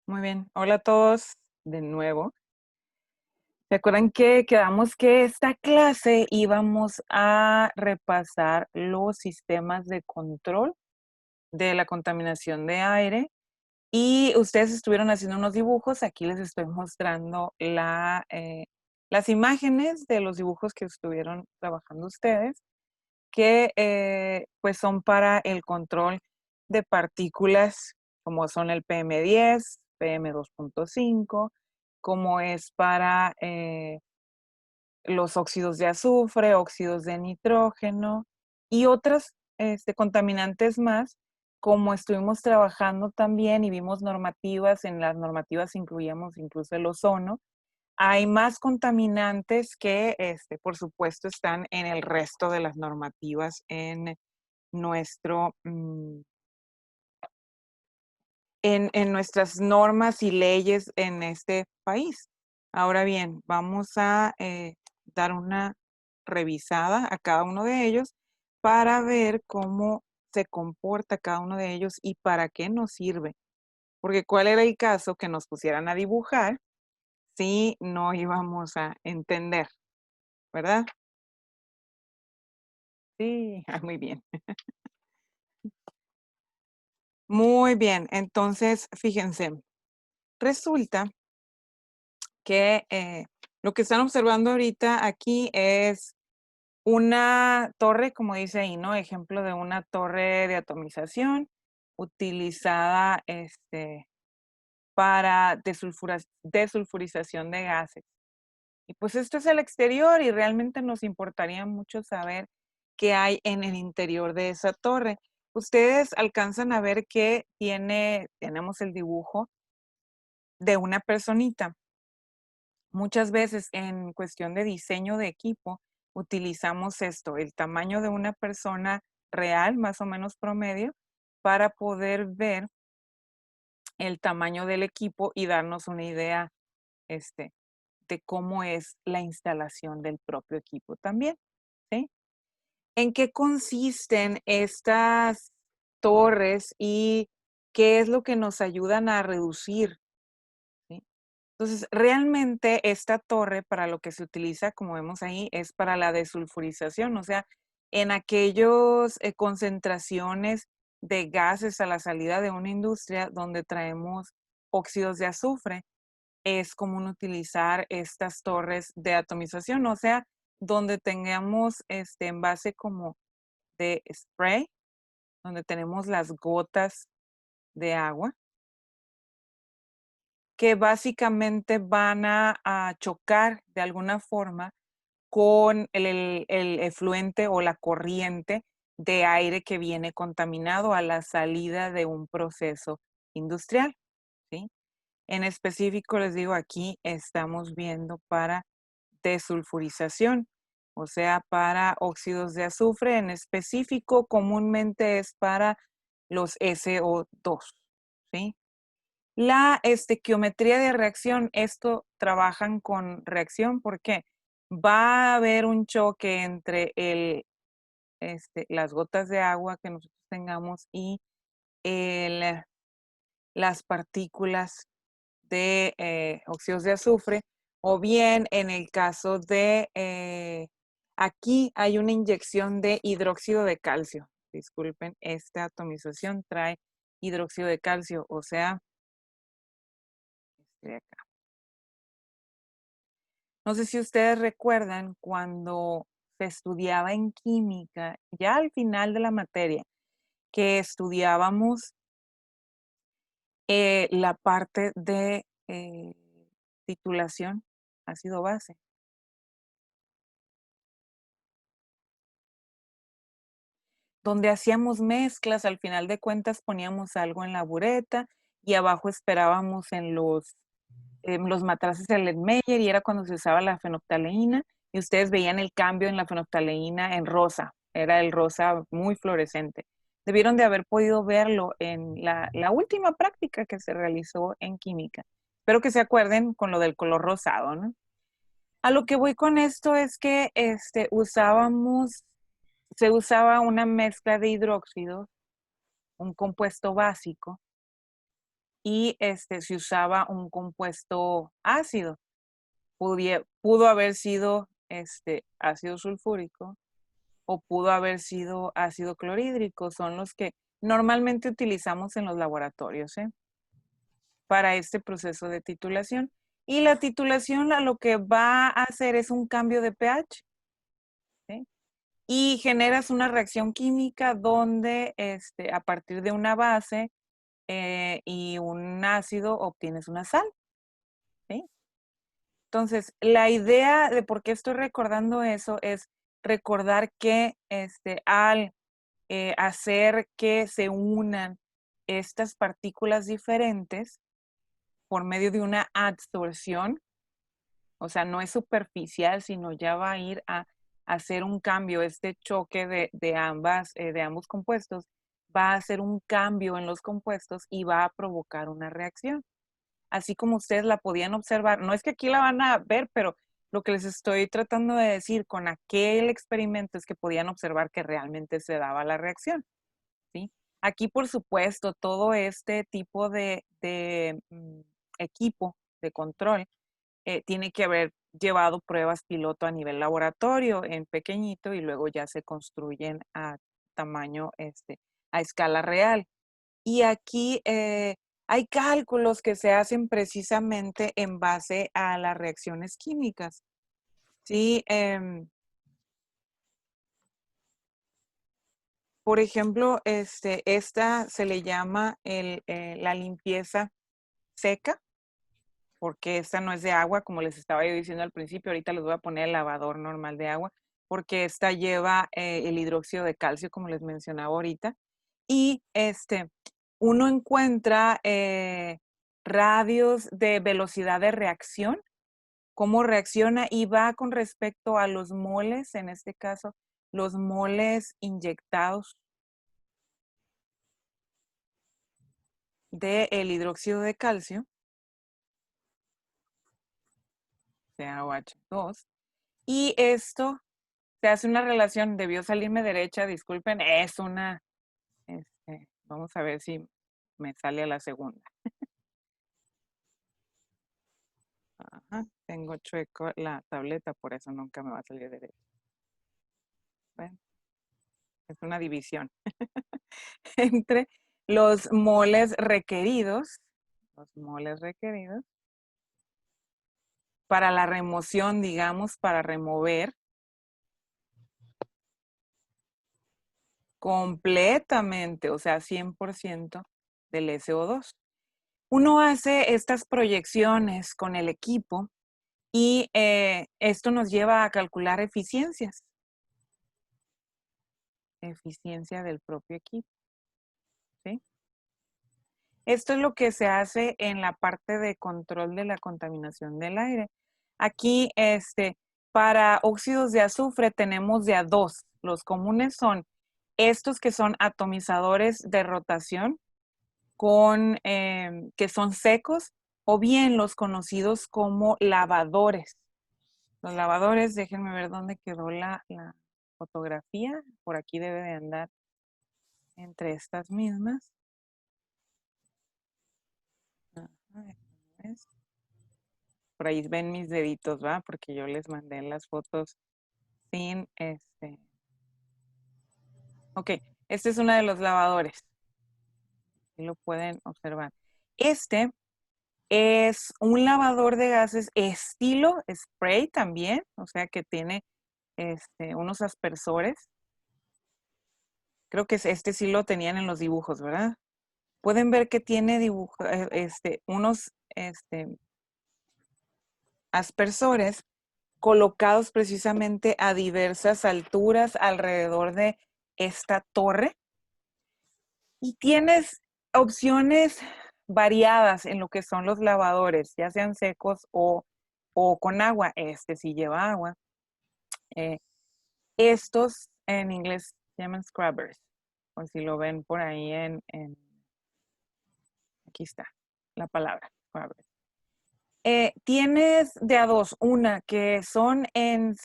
Muy bien. Hola a todos de nuevo. ¿Se acuerdan que quedamos que esta clase íbamos a repasar los sistemas de control de la contaminación de aire? Y ustedes estuvieron haciendo unos dibujos. Aquí les estoy mostrando las imágenes de los dibujos que estuvieron trabajando ustedes, que pues son para el control de partículas como son el PM10, PM2.5, como es para los óxidos de azufre, óxidos de nitrógeno y otros contaminantes más, como estuvimos trabajando también y vimos normativas, en las normativas incluíamos incluso el ozono. Hay más contaminantes que, por supuesto, están en el resto de las normativas en nuestro, en nuestras normas y leyes en este país. Ahora bien, vamos a dar una revisada a cada uno de ellos para ver cómo se comporta cada uno de ellos y para qué nos sirve. Porque cuál era el caso que nos pusieran a dibujar si no íbamos a entender, ¿verdad? Sí, muy bien. Muy bien, entonces fíjense, resulta que lo que están observando ahorita aquí es una torre, como dice ahí, ¿no? Ejemplo de una torre de atomización utilizada para desulfurización de gases. Y pues esto es el exterior y realmente nos importaría mucho saber qué hay en el interior de esa torre. Ustedes alcanzan a ver que tenemos el dibujo de una personita. Muchas veces en cuestión de diseño de equipo utilizamos esto, el tamaño de una persona real, más o menos promedio, para poder ver el tamaño del equipo y darnos una idea este, de cómo es la instalación del propio equipo también, ¿sí? ¿En qué consisten estas torres y qué es lo que nos ayudan a reducir? ¿Sí? Entonces, realmente esta torre para lo que se utiliza, como vemos ahí, es para la desulfurización, o sea, en aquellos concentraciones de gases a la salida de una industria donde traemos óxidos de azufre, es común utilizar estas torres de atomización, o sea, donde tengamos este envase como de spray, donde tenemos las gotas de agua que básicamente van a chocar de alguna forma con el efluente o la corriente de aire que viene contaminado a la salida de un proceso industrial, ¿sí? En específico, les digo, aquí estamos viendo para desulfurización, o sea, para óxidos de azufre, en específico, comúnmente es para los SO2, ¿sí? La estequiometría de reacción, esto trabajan con reacción porque va a haber un choque entre las gotas de agua que nosotros tengamos y el, las partículas de óxidos de azufre, o bien en el caso de, aquí hay una inyección de hidróxido de calcio. Disculpen, esta atomización trae hidróxido de calcio, o sea, acá. No sé si ustedes recuerdan cuando se estudiaba en química, ya al final de la materia, que estudiábamos la parte de titulación ácido base, donde hacíamos mezclas, al final de cuentas poníamos algo en la bureta y abajo esperábamos en los matraces Erlenmeyer y era cuando se usaba la fenolftaleína y ustedes veían el cambio en la fenolftaleína en rosa, era el rosa muy fluorescente. Debieron de haber podido verlo en la última práctica que se realizó en química. Espero que se acuerden con lo del color rosado, ¿no? A lo que voy con esto es que se usaba una mezcla de hidróxidos, un compuesto básico, y se usaba un compuesto ácido. Pudo haber sido ácido sulfúrico o pudo haber sido ácido clorhídrico. Son los que normalmente utilizamos en los laboratorios para este proceso de titulación. Y la titulación lo que va a hacer es un cambio de pH. ¿Sí? Y generas una reacción química donde a partir de una base y un ácido obtienes una sal. ¿Sí? Entonces, la idea de por qué estoy recordando eso es recordar que al hacer que se unan estas partículas diferentes por medio de una adsorción, o sea, no es superficial, sino ya va a ir a hacer un cambio, este choque de ambos compuestos, va a hacer un cambio en los compuestos y va a provocar una reacción. Así como ustedes la podían observar, no es que aquí la van a ver, pero lo que les estoy tratando de decir con aquel experimento es que podían observar que realmente se daba la reacción. ¿Sí? Aquí, por supuesto, todo este tipo de equipo de control tiene que haber llevado pruebas piloto a nivel laboratorio en pequeñito y luego ya se construyen a tamaño, a escala real. Y aquí hay cálculos que se hacen precisamente en base a las reacciones químicas. Sí, por ejemplo, esta se le llama la limpieza seca, porque esta no es de agua, como les estaba yo diciendo al principio. Ahorita les voy a poner el lavador normal de agua, porque esta lleva el hidróxido de calcio, como les mencionaba ahorita. Y uno encuentra radios de velocidad de reacción, cómo reacciona y va con respecto a los moles, en este caso, los moles inyectados del hidróxido de calcio, CaOH2, y esto se hace una relación, debió salirme derecha, disculpen, es una, vamos a ver si me sale a la segunda. Ajá, tengo chueco la tableta, por eso nunca me va a salir derecha. Bueno, es una división entre los moles requeridos para la remoción, digamos, para remover completamente, o sea, 100% del SO2. Uno hace estas proyecciones con el equipo y esto nos lleva a calcular eficiencia del propio equipo. ¿Sí? Esto es lo que se hace en la parte de control de la contaminación del aire. Aquí, para óxidos de azufre tenemos de a dos. Los comunes son estos que son atomizadores de rotación que son secos, o bien los conocidos como lavadores. Los lavadores, déjenme ver dónde quedó la fotografía. Por aquí debe de andar entre estas mismas. Por ahí ven mis deditos, ¿va? Porque yo les mandé las fotos sin Ok, este es uno de los lavadores. Aquí lo pueden observar. Este es un lavador de gases estilo spray también, o sea que tiene unos aspersores. Creo que este sí lo tenían en los dibujos, ¿verdad? Pueden ver que tiene unos aspersores colocados precisamente a diversas alturas alrededor de esta torre. Y tienes opciones variadas en lo que son los lavadores, ya sean secos o con agua. Este sí lleva agua. Estos en inglés se llaman scrubbers, o si lo ven por ahí aquí está la palabra, scrubbers. Tienes de a dos, una que son en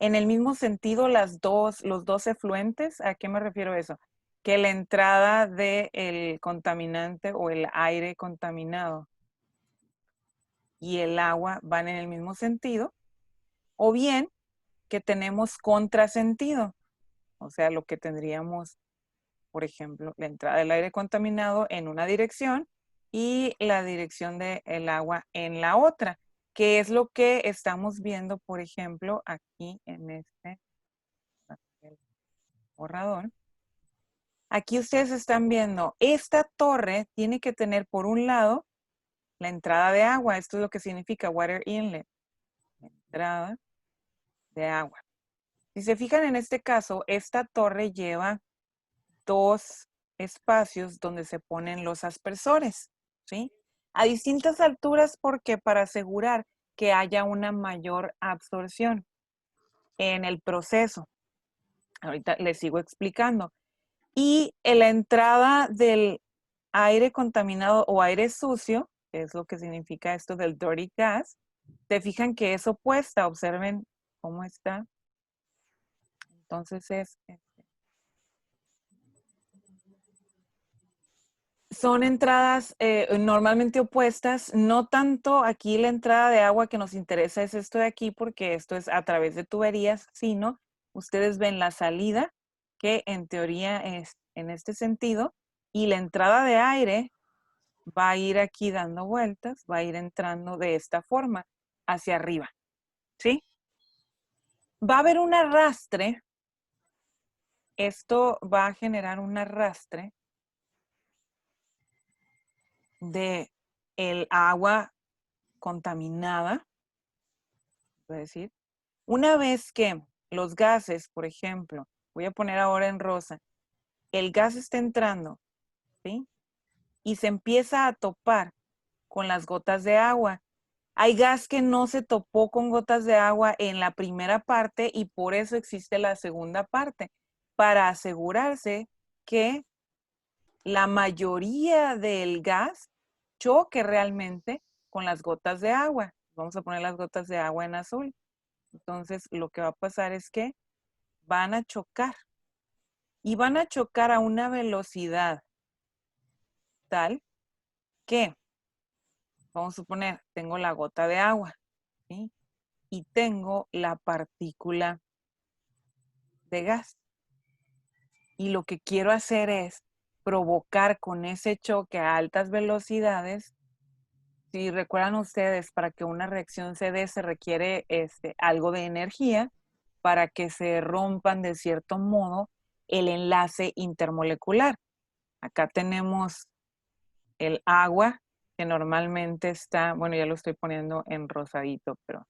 el mismo sentido los dos efluentes. ¿A qué me refiero a eso? que la entrada del contaminante o el aire contaminado y el agua van en el mismo sentido, o bien que tenemos contrasentido, o sea, lo que tendríamos, por ejemplo, la entrada del aire contaminado en una dirección y la dirección del agua en la otra, que es lo que estamos viendo, por ejemplo, aquí en este borrador. Aquí ustedes están viendo, esta torre tiene que tener por un lado la entrada de agua. Esto es lo que significa water inlet, entrada de agua. Si se fijan en este caso, esta torre lleva dos espacios donde se ponen los aspersores, ¿sí? A distintas alturas porque para asegurar que haya una mayor absorción en el proceso. Ahorita les sigo explicando. Y en la entrada del aire contaminado o aire sucio, que es lo que significa esto del dirty gas, se fijan que es opuesta. Observen cómo está. Entonces son entradas normalmente opuestas, no tanto aquí la entrada de agua que nos interesa es esto de aquí, porque esto es a través de tuberías, sino ustedes ven la salida, que en teoría es en este sentido, y la entrada de aire va a ir aquí dando vueltas, va a ir entrando de esta forma, hacia arriba, ¿sí? Va a haber un arrastre, esto va a generar un arrastre de el agua contaminada, es decir, una vez que los gases, por ejemplo, voy a poner ahora en rosa, el gas está entrando, ¿sí? Y se empieza a topar con las gotas de agua. Hay gas que no se topó con gotas de agua en la primera parte y por eso existe la segunda parte, para asegurarse que la mayoría del gas choque realmente con las gotas de agua. Vamos a poner las gotas de agua en azul. Entonces, lo que va a pasar es que van a chocar y van a chocar a una velocidad tal que, vamos a suponer, tengo la gota de agua, ¿sí? Y tengo la partícula de gas. Y lo que quiero hacer es provocar con ese choque a altas velocidades. Si recuerdan ustedes, para que una reacción se dé se requiere algo de energía para que se rompan de cierto modo el enlace intermolecular. Acá tenemos el agua que normalmente está, bueno, ya lo estoy poniendo en rosadito, pero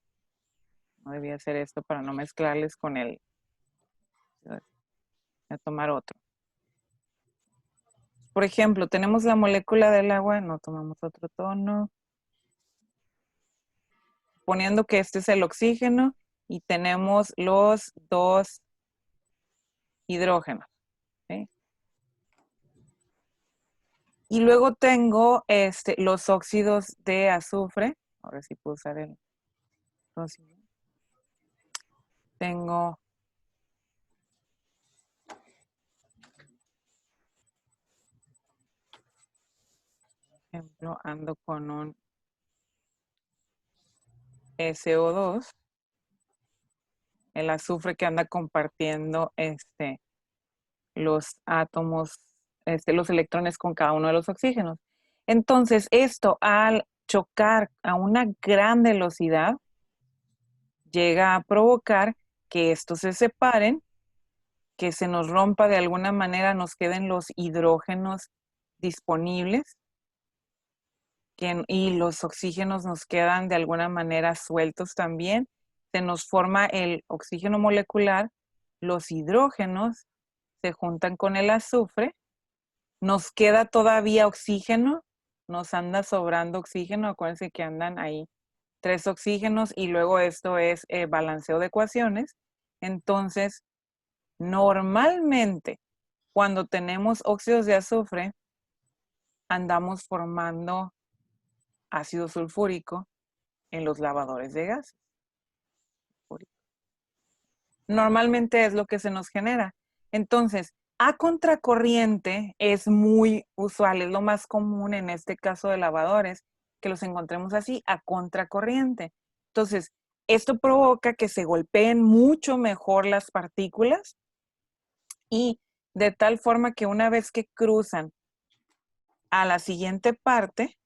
no debía hacer esto para no mezclarles con el, voy a tomar otro. Por ejemplo, tenemos la molécula del agua, no tomamos otro tono, poniendo que este es el oxígeno y tenemos los dos hidrógenos, ¿sí? Y luego tengo los óxidos de azufre. Ahora sí puedo usar el próximo. Tengo por ejemplo, ando con un SO2, el azufre que anda compartiendo los átomos, los electrones con cada uno de los oxígenos. Entonces, esto al chocar a una gran velocidad, llega a provocar que estos se separen, que se nos rompa de alguna manera, nos queden los hidrógenos disponibles y los oxígenos nos quedan de alguna manera sueltos también. Se nos forma el oxígeno molecular, los hidrógenos se juntan con el azufre, nos queda todavía oxígeno, nos anda sobrando oxígeno, acuérdense que andan ahí 3 oxígenos y luego esto es balanceo de ecuaciones. Entonces, normalmente cuando tenemos óxidos de azufre, andamos formando ácido sulfúrico en los lavadores de gas. Normalmente es lo que se nos genera. Entonces, A contracorriente es muy usual, es lo más común en este caso de lavadores, que los encontremos así, a contracorriente. Entonces, esto provoca que se golpeen mucho mejor las partículas y de tal forma que una vez que cruzan a la siguiente parte,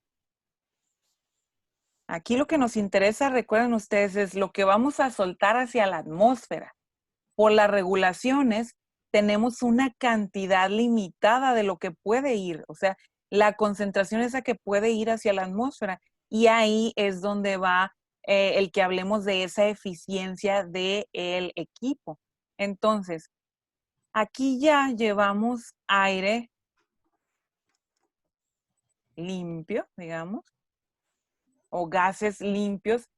aquí lo que nos interesa, recuerden ustedes, es lo que vamos a soltar hacia la atmósfera. Por las regulaciones, tenemos una cantidad limitada de lo que puede ir, o sea, la concentración esa que puede ir hacia la atmósfera. Y ahí es donde va el que hablemos de esa eficiencia del equipo. Entonces, aquí ya llevamos aire limpio, digamos, o gases limpios.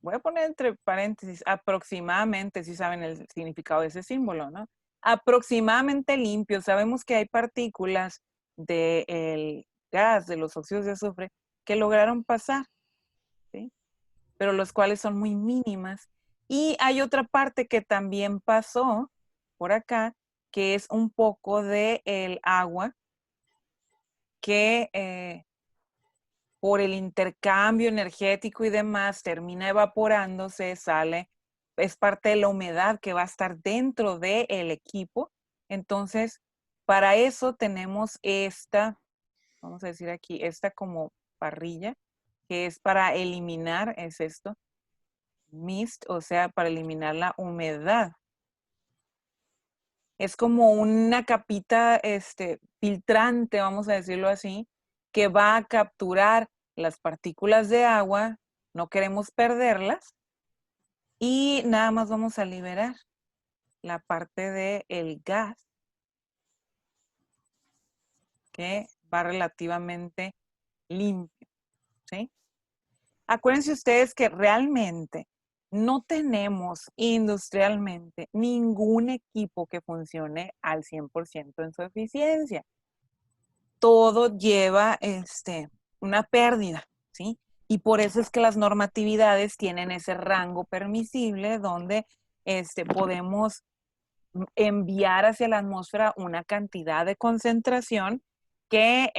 Voy a poner entre paréntesis, aproximadamente, si saben el significado de ese símbolo, ¿no? Aproximadamente limpios. Sabemos que hay partículas del gas, de los óxidos de azufre, que lograron pasar, ¿sí? Pero los cuales son muy mínimas. Y hay otra parte que también pasó por acá, que es un poco del agua que por el intercambio energético y demás, termina evaporándose, sale, es parte de la humedad que va a estar dentro del equipo. Entonces, para eso tenemos esta, vamos a decir aquí, esta como parrilla, que es para eliminar, es esto, mist, o sea, para eliminar la humedad. Es como una capita filtrante, vamos a decirlo así, que va a capturar las partículas de agua, no queremos perderlas, y nada más vamos a liberar la parte del gas, que va relativamente limpio, ¿sí? Acuérdense ustedes que realmente no tenemos industrialmente ningún equipo que funcione al 100% en su eficiencia. Todo lleva una pérdida, ¿sí? Y por eso es que las normatividades tienen ese rango permisible donde podemos enviar hacia la atmósfera una cantidad de concentración que,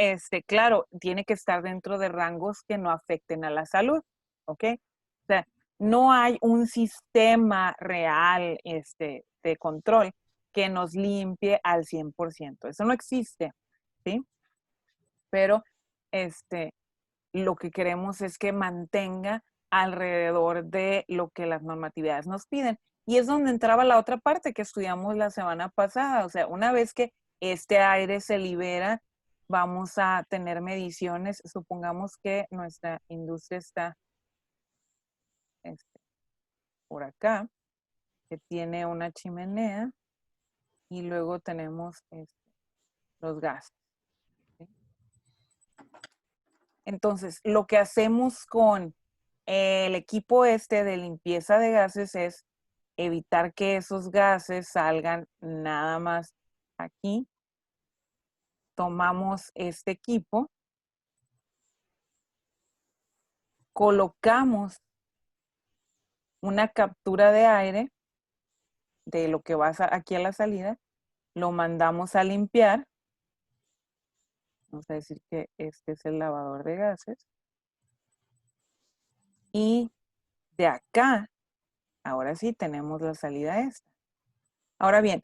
claro, tiene que estar dentro de rangos que no afecten a la salud, ¿ok? O sea, no hay un sistema real de control que nos limpie al 100%. Eso no existe, ¿sí? Pero lo que queremos es que mantenga alrededor de lo que las normatividades nos piden. Y es donde entraba la otra parte que estudiamos la semana pasada. O sea, una vez que este aire se libera, vamos a tener mediciones. Supongamos que nuestra industria está este, por acá, que tiene una chimenea y luego tenemos los gases. ¿Sí? Entonces, lo que hacemos con el equipo de limpieza de gases es evitar que esos gases salgan nada más aquí. Tomamos este equipo, colocamos una captura de aire de lo que va aquí a la salida, lo mandamos a limpiar. Vamos a decir que este es el lavador de gases. Y de acá, ahora sí, tenemos la salida esta. Ahora bien,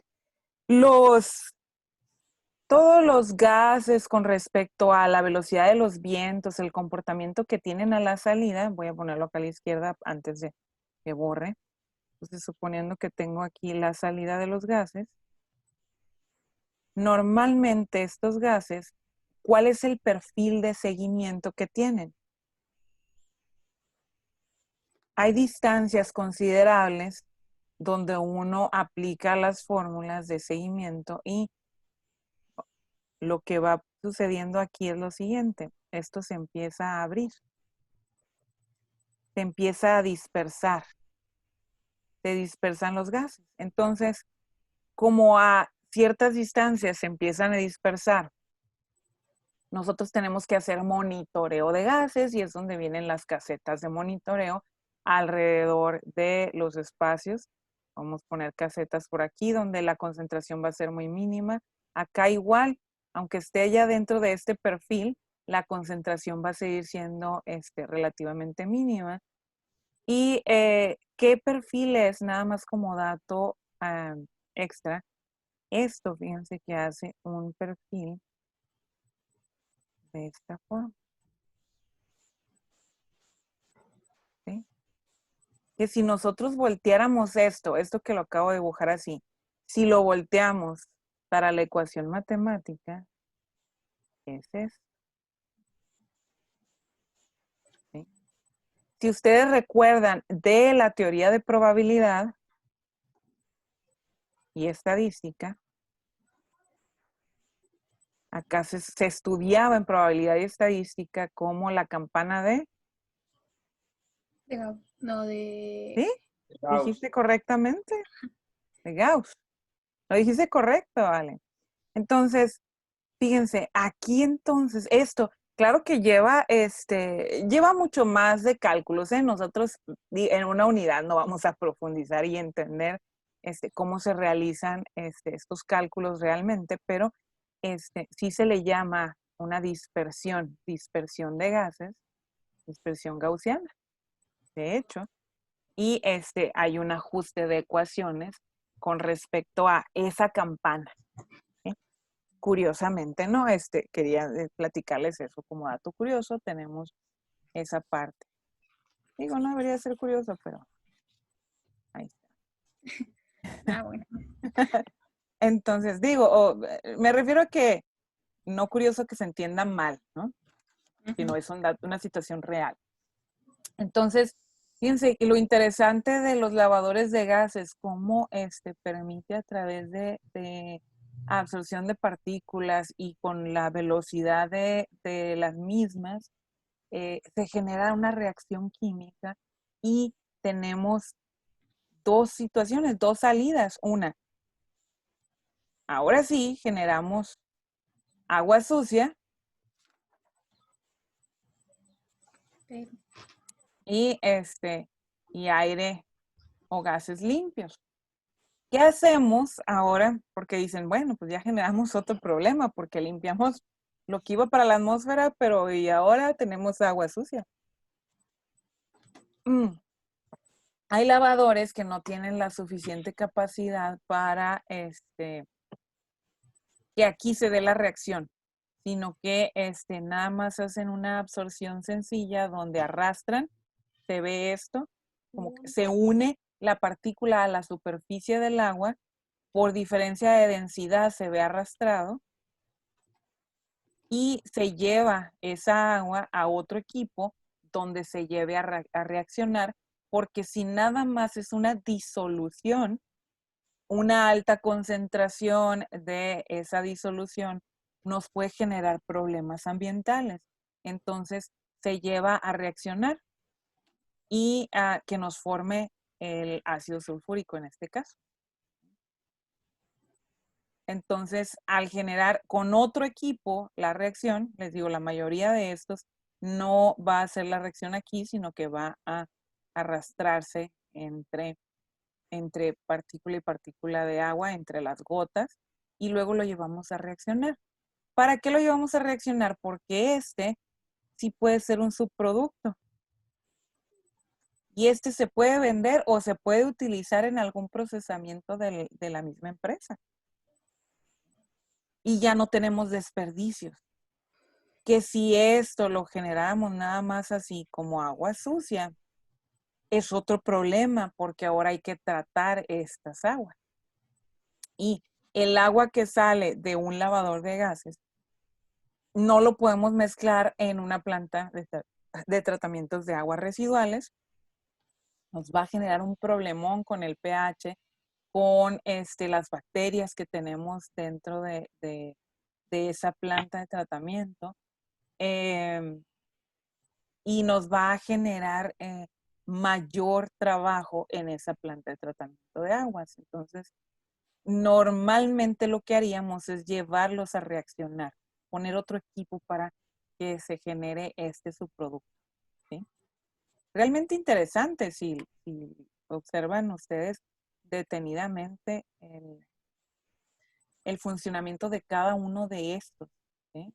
todos los gases con respecto a la velocidad de los vientos, el comportamiento que tienen a la salida, voy a ponerlo acá a la izquierda antes de que borre. Entonces, suponiendo que tengo aquí la salida de los gases, normalmente estos gases, ¿cuál es el perfil de seguimiento que tienen? Hay distancias considerables donde uno aplica las fórmulas de seguimiento y lo que va sucediendo aquí es lo siguiente. Esto se empieza a abrir. Se empieza a dispersar. Se dispersan los gases. Entonces, como a ciertas distancias se empiezan a dispersar, nosotros tenemos que hacer monitoreo de gases y es donde vienen las casetas de monitoreo alrededor de los espacios. Vamos a poner casetas por aquí donde la concentración va a ser muy mínima Acá igual, aunque esté ya dentro de este perfil, la concentración va a seguir siendo relativamente mínima. ¿Y qué perfil es? Nada más como dato extra. Esto, fíjense que hace un perfil de esta forma. ¿Sí? Que si nosotros volteáramos esto que lo acabo de dibujar así, si lo volteamos para la ecuación matemática, es esto. ¿Sí? Si ustedes recuerdan de la teoría de probabilidad y estadística, acá se estudiaba en probabilidad y estadística como la campana de... ¿Sí? ¿Dijiste correctamente? De Gauss. Lo dijiste correcto, vale. Entonces, fíjense, aquí entonces, esto, claro que lleva mucho más de cálculos, ¿eh? Nosotros en una unidad no vamos a profundizar y entender cómo se realizan estos cálculos realmente, pero sí se le llama una dispersión de gases, dispersión gaussiana, de hecho, y hay un ajuste de ecuaciones con respecto a esa campana. ¿Sí? Curiosamente, ¿no? Quería platicarles eso como dato curioso, tenemos esa parte. Digo, no debería ser curioso, pero ahí está. Bueno. Entonces, digo, me refiero a que no curioso que se entienda mal, ¿no? Sino es una situación real. Entonces, fíjense que lo interesante de los lavadores de gas es cómo permite a través de absorción de partículas y con la velocidad de las mismas, se genera una reacción química y tenemos dos situaciones, dos salidas. Una, ahora sí generamos agua sucia y, y aire o gases limpios. ¿Qué hacemos ahora? Porque dicen, bueno, pues ya generamos otro problema porque limpiamos lo que iba para la atmósfera, pero y ahora tenemos agua sucia. Hay lavadores que no tienen la suficiente capacidad para que aquí se dé la reacción, sino que nada más hacen una absorción sencilla donde arrastran, se ve esto, como que se une la partícula a la superficie del agua, por diferencia de densidad se ve arrastrado y se lleva esa agua a otro equipo donde se lleve a reaccionar, porque si nada más es una disolución, una alta concentración de esa disolución nos puede generar problemas ambientales. Entonces, se lleva a reaccionar y a que nos forme el ácido sulfúrico en este caso. Entonces, al generar con otro equipo la reacción, les digo, la mayoría de estos no va a hacer la reacción aquí, sino que va a arrastrarse entre partícula y partícula de agua, entre las gotas, y luego lo llevamos a reaccionar. ¿Para qué lo llevamos a reaccionar? Porque sí puede ser un subproducto. Y se puede vender o se puede utilizar en algún procesamiento de la misma empresa. Y ya no tenemos desperdicios. Que si esto lo generáramos nada más así como agua sucia, es otro problema porque ahora hay que tratar estas aguas. Y el agua que sale de un lavador de gases no lo podemos mezclar en una planta de tratamientos de aguas residuales. Nos va a generar un problemón con el pH, con las bacterias que tenemos dentro de esa planta de tratamiento. Y nos va a generar mayor trabajo en esa planta de tratamiento de aguas. Entonces, normalmente lo que haríamos es llevarlos a reaccionar, poner otro equipo para que se genere subproducto. ¿Sí? Realmente interesante si observan ustedes detenidamente el funcionamiento de cada uno de estos. ¿Sí?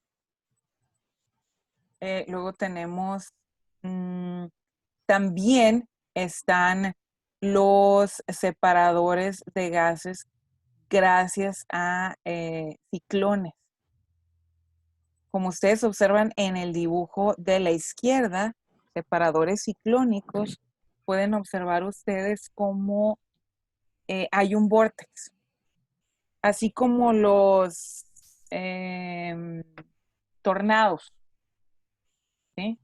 Luego tenemos, también están los separadores de gases gracias a ciclones. Como ustedes observan en el dibujo de la izquierda, separadores ciclónicos, pueden observar ustedes cómo hay un vórtex. Así como los tornados, ¿sí?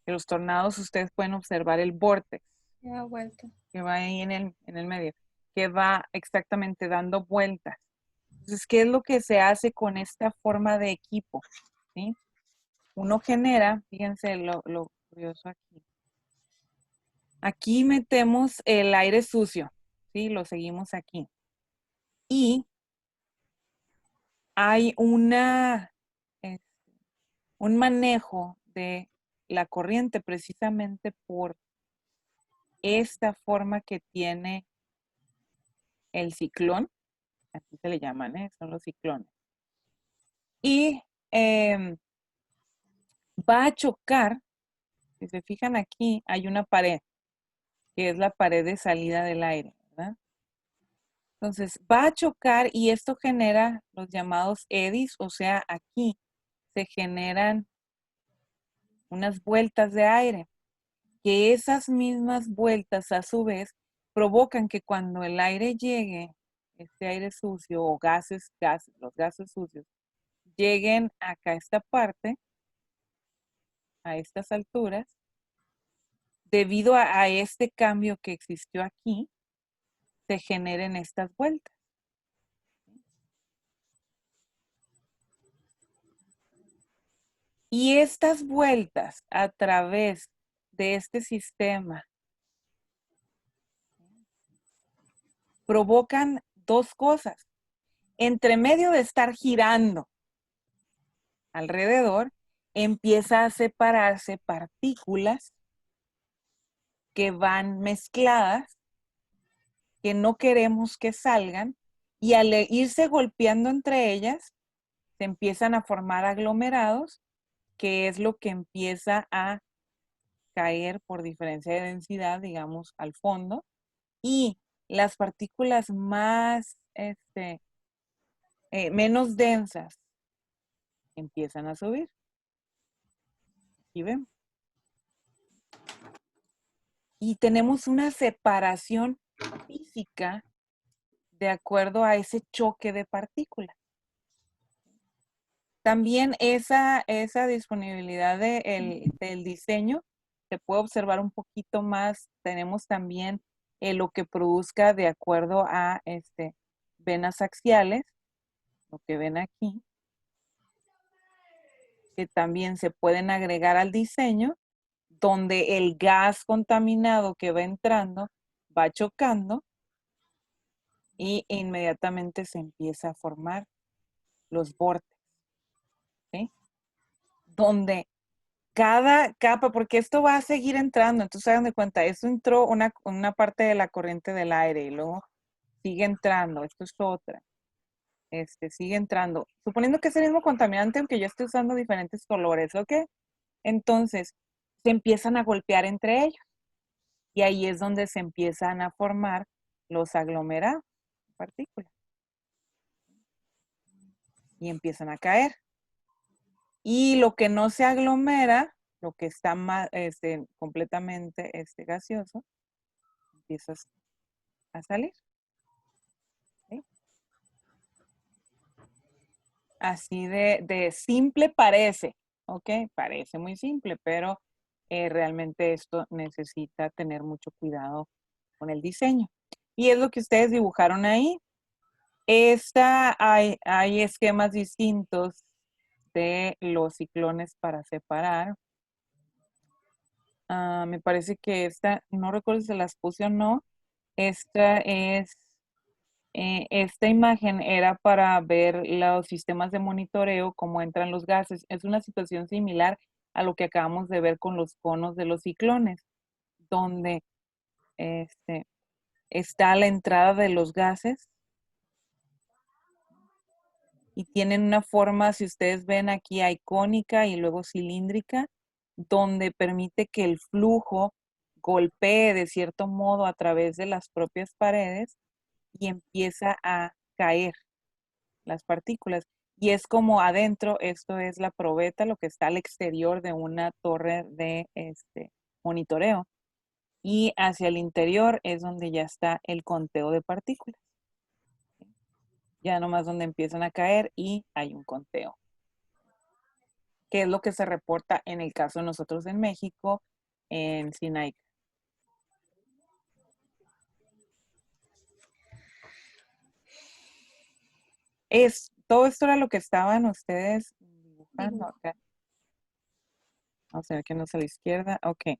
En los tornados ustedes pueden observar el vórtex. Da vuelta. Que va ahí en el medio, que va exactamente dando vueltas. Entonces, ¿qué es lo que se hace con esta forma de equipo? ¿Sí? Uno genera, fíjense lo curioso aquí. Aquí metemos el aire sucio, ¿sí? Lo seguimos aquí. Y hay un manejo de la corriente precisamente por esta forma que tiene el ciclón. Así se le llaman, son los ciclones. Y va a chocar, si se fijan aquí, hay una pared, que es la pared de salida del aire, ¿verdad? Entonces, va a chocar y esto genera los llamados eddies, o sea, aquí se generan unas vueltas de aire, que esas mismas vueltas a su vez provocan que cuando el aire llegue, este aire sucio o los gases sucios, lleguen acá a esta parte, a estas alturas, debido a este cambio que existió aquí, se generen estas vueltas. Y estas vueltas a través de este sistema provocan dos cosas. Entre medio de estar girando alrededor, empieza a separarse partículas que van mezcladas, que no queremos que salgan, y al irse golpeando entre ellas, se empiezan a formar aglomerados, que es lo que empieza a caer por diferencia de densidad, digamos, al fondo, y las partículas más, menos densas empiezan a subir. ¿Y ven? Y tenemos una separación física de acuerdo a ese choque de partículas. También esa disponibilidad del diseño se puede observar un poquito más. Tenemos también lo que produzca de acuerdo a venas axiales, lo que ven aquí, que también se pueden agregar al diseño, donde el gas contaminado que va entrando va chocando y inmediatamente se empieza a formar los vórtices, ¿sí? Donde cada capa, porque esto va a seguir entrando, entonces hagan de cuenta, esto entró una parte de la corriente del aire y luego sigue entrando, esto es otra, sigue entrando, suponiendo que es el mismo contaminante, aunque yo esté usando diferentes colores, ¿ok? Entonces, se empiezan a golpear entre ellos y ahí es donde se empiezan a formar los aglomerados, partículas, y empiezan a caer. Y lo que no se aglomera, lo que está completamente gaseoso, empieza a salir. ¿Sí? Así de simple parece, ¿ok? Parece muy simple, pero realmente esto necesita tener mucho cuidado con el diseño. Y es lo que ustedes dibujaron ahí. Hay esquemas distintos de los ciclones para separar. Me parece que esta, no recuerdo si se las puse o no, esta imagen era para ver los sistemas de monitoreo, cómo entran los gases. Es una situación similar a lo que acabamos de ver con los conos de los ciclones, donde está la entrada de los gases y tienen una forma, si ustedes ven aquí, hay cónica y luego cilíndrica, donde permite que el flujo golpee de cierto modo a través de las propias paredes y empieza a caer las partículas. Y es como adentro, esto es la probeta, lo que está al exterior de una torre de monitoreo. Y hacia el interior es donde ya está el conteo de partículas. Ya nomás donde empiezan a caer y hay un conteo. Que es lo que se reporta en el caso de nosotros en México, en Sinai. Todo esto era lo que estaban ustedes dibujando acá. Vamos a ver que no es a la izquierda. Ok.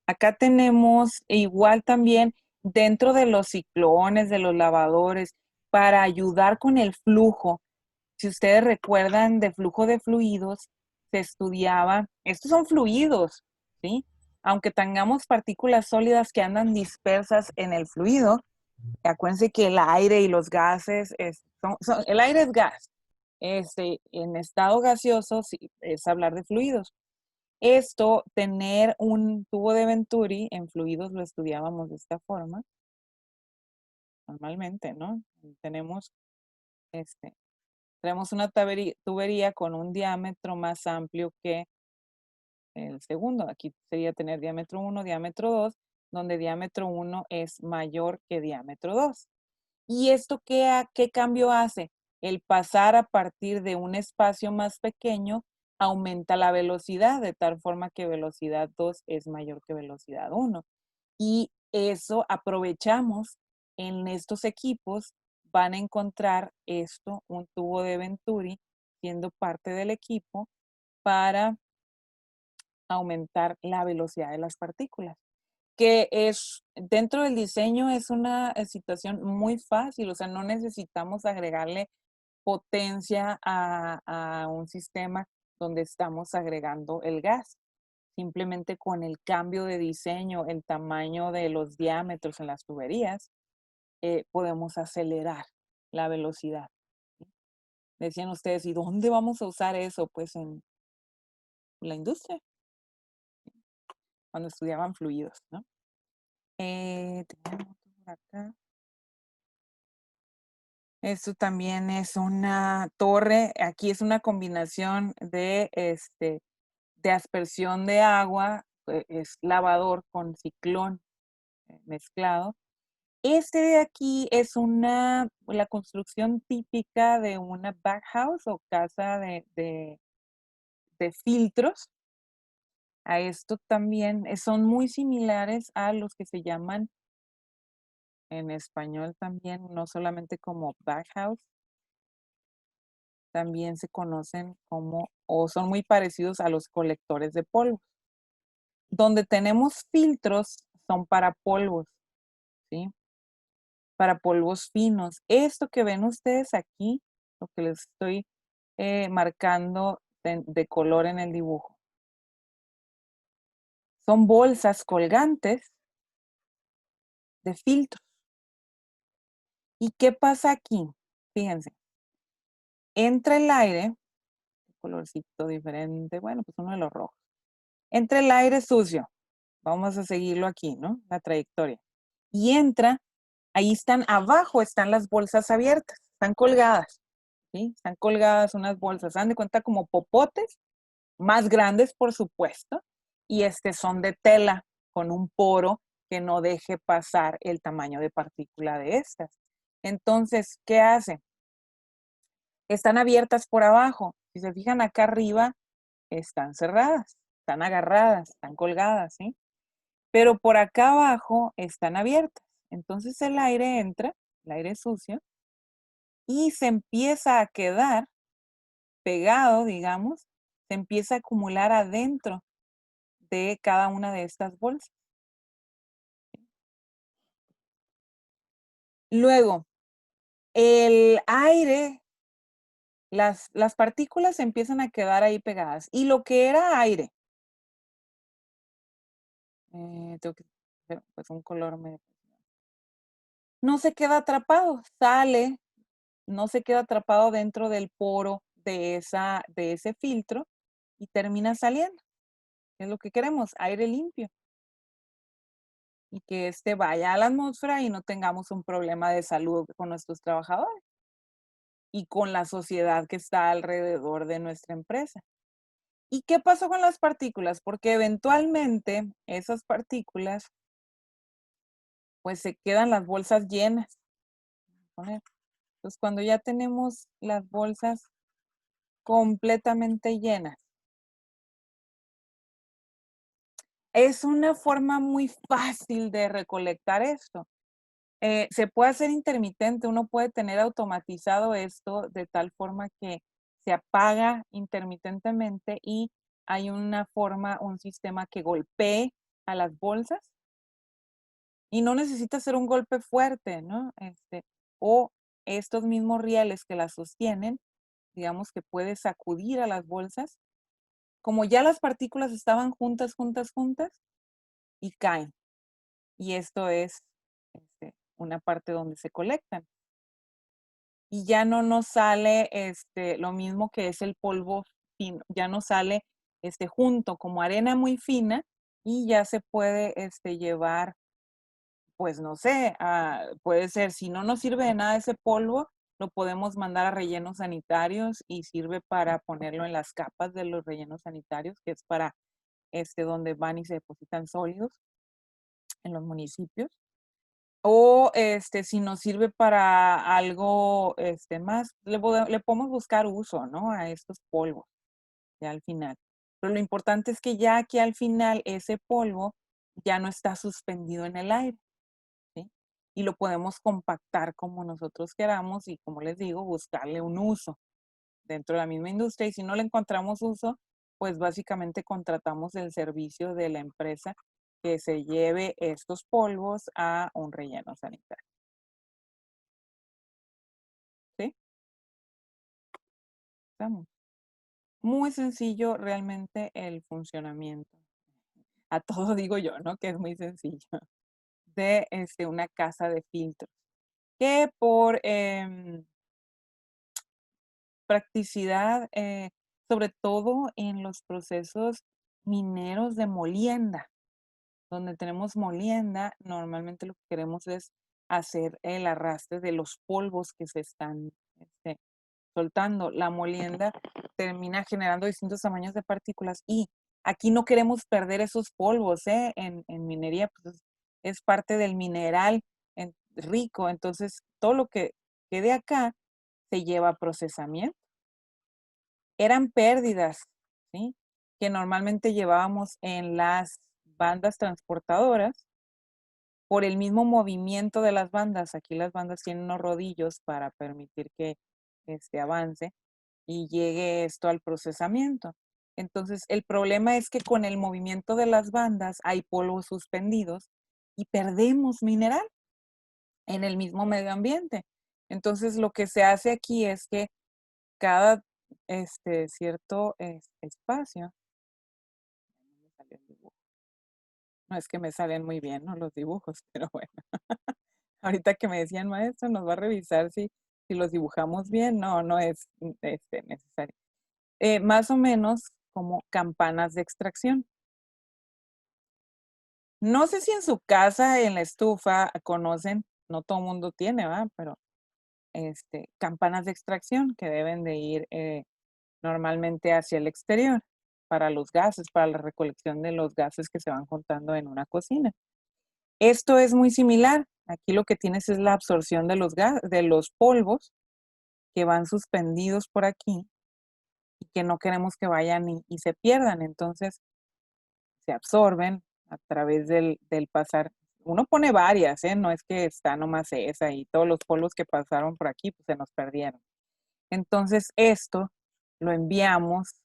Acá tenemos igual también dentro de los ciclones, de los lavadores, para ayudar con el flujo. Si ustedes recuerdan de flujo de fluidos, se estudiaba, estos son fluidos, ¿sí? Aunque tengamos partículas sólidas que andan dispersas en el fluido, acuérdense que el aire y los gases, el aire es gas. En estado gaseoso sí, es hablar de fluidos. Esto, tener un tubo de Venturi en fluidos lo estudiábamos de esta forma, normalmente, ¿no? Tenemos, este, tenemos una tubería con un diámetro más amplio que el segundo. Aquí sería tener diámetro 1, diámetro 2, donde diámetro 1 es mayor que diámetro 2. ¿Y esto qué cambio hace? El pasar a partir de un espacio más pequeño aumenta la velocidad, de tal forma que velocidad 2 es mayor que velocidad 1. Y eso aprovechamos en estos equipos, van a encontrar esto, un tubo de Venturi, siendo parte del equipo para aumentar la velocidad de las partículas, que es dentro del diseño es una situación muy fácil, o sea, no necesitamos agregarle potencia a un sistema donde estamos agregando el gas. Simplemente con el cambio de diseño, el tamaño de los diámetros en las tuberías, podemos acelerar la velocidad. Decían ustedes, ¿y dónde vamos a usar eso? Pues en la industria, cuando estudiaban fluidos, ¿no? Tenemos otro por acá. Esto también es una torre, aquí es una combinación de aspersión de agua, es lavador con ciclón mezclado. Este de aquí es la construcción típica de una backhouse o casa de filtros. A esto también son muy similares a los que se llaman en español también, no solamente como backhouse, también se conocen como, o son muy parecidos a los colectores de polvos. Donde tenemos filtros son para polvos, ¿sí? Para polvos finos. Esto que ven ustedes aquí, lo que les estoy marcando de color en el dibujo, son bolsas colgantes de filtros. ¿Y qué pasa aquí? Fíjense, entra el aire, un colorcito diferente, bueno, pues uno de los rojos. Entra el aire sucio, vamos a seguirlo aquí, ¿no? La trayectoria. Y entra, ahí están, abajo están las bolsas abiertas, están colgadas, ¿sí? Están colgadas unas bolsas, dan de cuenta como popotes, más grandes, por supuesto, y son de tela con un poro que no deje pasar el tamaño de partícula de estas. Entonces, ¿qué hace? Están abiertas por abajo. Si se fijan acá arriba, están cerradas, están agarradas, están colgadas, ¿sí? Pero por acá abajo están abiertas. Entonces el aire entra, el aire sucio, y se empieza a quedar pegado, digamos, se empieza a acumular adentro de cada una de estas bolsas. Luego, el aire, las partículas empiezan a quedar ahí pegadas. Y lo que era aire, tengo que, pues un color medio, no se queda atrapado, sale no se queda atrapado dentro del poro de ese filtro y termina saliendo. Es lo que queremos, aire limpio y que este vaya a la atmósfera y no tengamos un problema de salud con nuestros trabajadores y con la sociedad que está alrededor de nuestra empresa. ¿Y qué pasó con las partículas? Porque eventualmente esas partículas, pues se quedan las bolsas llenas. Poner. Pues cuando ya tenemos las bolsas completamente llenas, es una forma muy fácil de recolectar esto. Se puede hacer intermitente, uno puede tener automatizado esto de tal forma que se apaga intermitentemente y hay una forma, un sistema que golpee a las bolsas y no necesita ser un golpe fuerte, ¿no? O estos mismos rieles que las sostienen, digamos que puede sacudir a las bolsas, como ya las partículas estaban juntas, juntas, juntas y caen. Y esto es una parte donde se colectan. Y ya no nos sale lo mismo que es el polvo fino, ya no sale junto como arena muy fina y ya se puede llevar, pues no sé, puede ser, si no nos sirve de nada ese polvo, lo podemos mandar a rellenos sanitarios y sirve para ponerlo en las capas de los rellenos sanitarios, que es para donde van y se depositan sólidos en los municipios. O si nos sirve para algo más, le podemos buscar uso, ¿no? A estos polvos, ya al final. Pero lo importante es que ya aquí al final ese polvo ya no está suspendido en el aire, ¿sí? Y lo podemos compactar como nosotros queramos y, como les digo, buscarle un uso dentro de la misma industria. Y si no le encontramos uso, pues básicamente contratamos el servicio de la empresa que se lleve estos polvos a un relleno sanitario. ¿Sí? Estamos. Muy sencillo realmente el funcionamiento. A todo digo yo, ¿no? Que es muy sencillo. De una casa de filtros. Que por practicidad, sobre todo en los procesos mineros de molienda, donde tenemos molienda, normalmente lo que queremos es hacer el arrastre de los polvos que se están soltando. La molienda termina generando distintos tamaños de partículas y aquí no queremos perder esos polvos, ¿eh? En minería, pues es parte del mineral rico, entonces todo lo que quede acá se lleva a procesamiento. Eran pérdidas, ¿sí? Que normalmente llevábamos en las bandas transportadoras por el mismo movimiento de las bandas. Aquí las bandas tienen unos rodillos para permitir que avance y llegue esto al procesamiento. Entonces, el problema es que con el movimiento de las bandas hay polvos suspendidos y perdemos mineral en el mismo medio ambiente. Entonces, lo que se hace aquí es que cada cierto espacio, no es que me salen muy bien, ¿no? Los dibujos, pero bueno, ahorita que me decían, maestro, nos va a revisar si los dibujamos bien. No, no es necesario. Más o menos como campanas de extracción. No sé si en su casa, en la estufa, conocen, no todo el mundo tiene, ¿verdad? Pero campanas de extracción que deben de ir normalmente hacia el exterior para los gases, para la recolección de los gases que se van juntando en una cocina. Esto es muy similar. Aquí lo que tienes es la absorción de de los polvos que van suspendidos por aquí y que no queremos que vayan y se pierdan. Entonces, se absorben a través del pasar. Uno pone varias, ¿eh? No es que está nomás esa y todos los polvos que pasaron por aquí, pues se nos perdieron. Entonces, esto lo enviamos,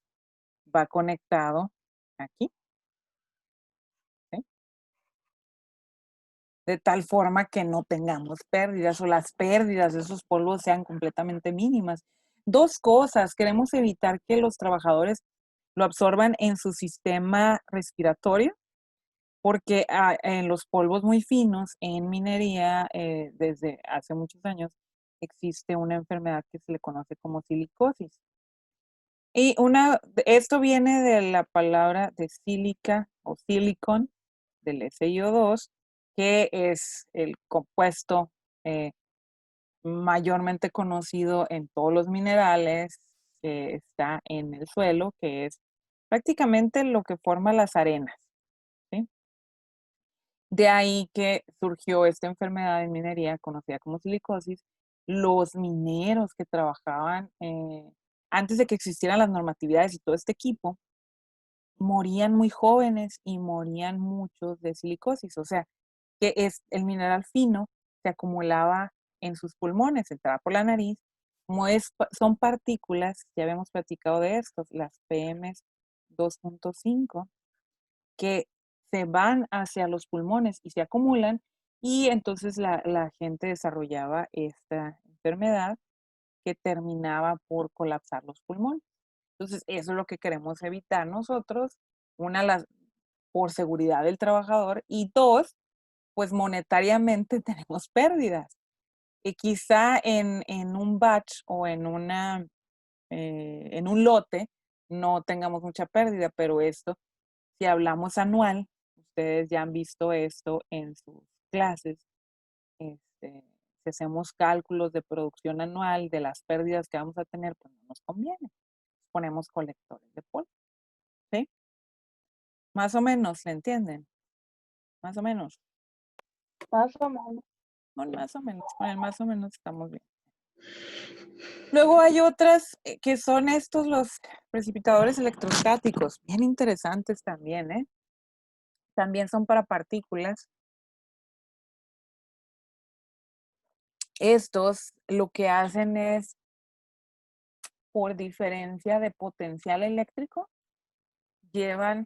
va conectado aquí, ¿sí? De tal forma que no tengamos pérdidas o las pérdidas de esos polvos sean completamente mínimas. Dos cosas, queremos evitar que los trabajadores lo absorban en su sistema respiratorio, porque en los polvos muy finos, en minería, desde hace muchos años, existe una enfermedad que se le conoce como silicosis. Y esto viene de la palabra de sílica o silicon, del SiO2, que es el compuesto mayormente conocido en todos los minerales que está en el suelo, que es prácticamente lo que forma las arenas, ¿sí? De ahí que surgió esta enfermedad en minería conocida como silicosis. Los mineros que trabajaban antes de que existieran las normatividades y todo este equipo, morían muy jóvenes y morían muchos de silicosis. O sea, que es el mineral fino se acumulaba en sus pulmones, entraba por la nariz. Como son partículas, ya habíamos platicado de estos, las PM 2.5, que se van hacia los pulmones y se acumulan, y entonces la gente desarrollaba esta enfermedad que terminaba por colapsar los pulmones. Entonces, eso es lo que queremos evitar nosotros, por seguridad del trabajador, y dos, pues monetariamente tenemos pérdidas. Y quizá en un batch o en un lote no tengamos mucha pérdida, pero esto, si hablamos anual, ustedes ya han visto esto en sus clases, si hacemos cálculos de producción anual de las pérdidas que vamos a tener, pues no nos conviene. Ponemos colectores de polvo, ¿sí? Más o menos, ¿le entienden? Más o menos. Más o menos. Bueno, más o menos, con el más o menos estamos bien. Luego hay otras que son estos, los precipitadores electrostáticos, bien interesantes también, ¿eh? También son para partículas. Estos lo que hacen es, por diferencia de potencial eléctrico, llevan,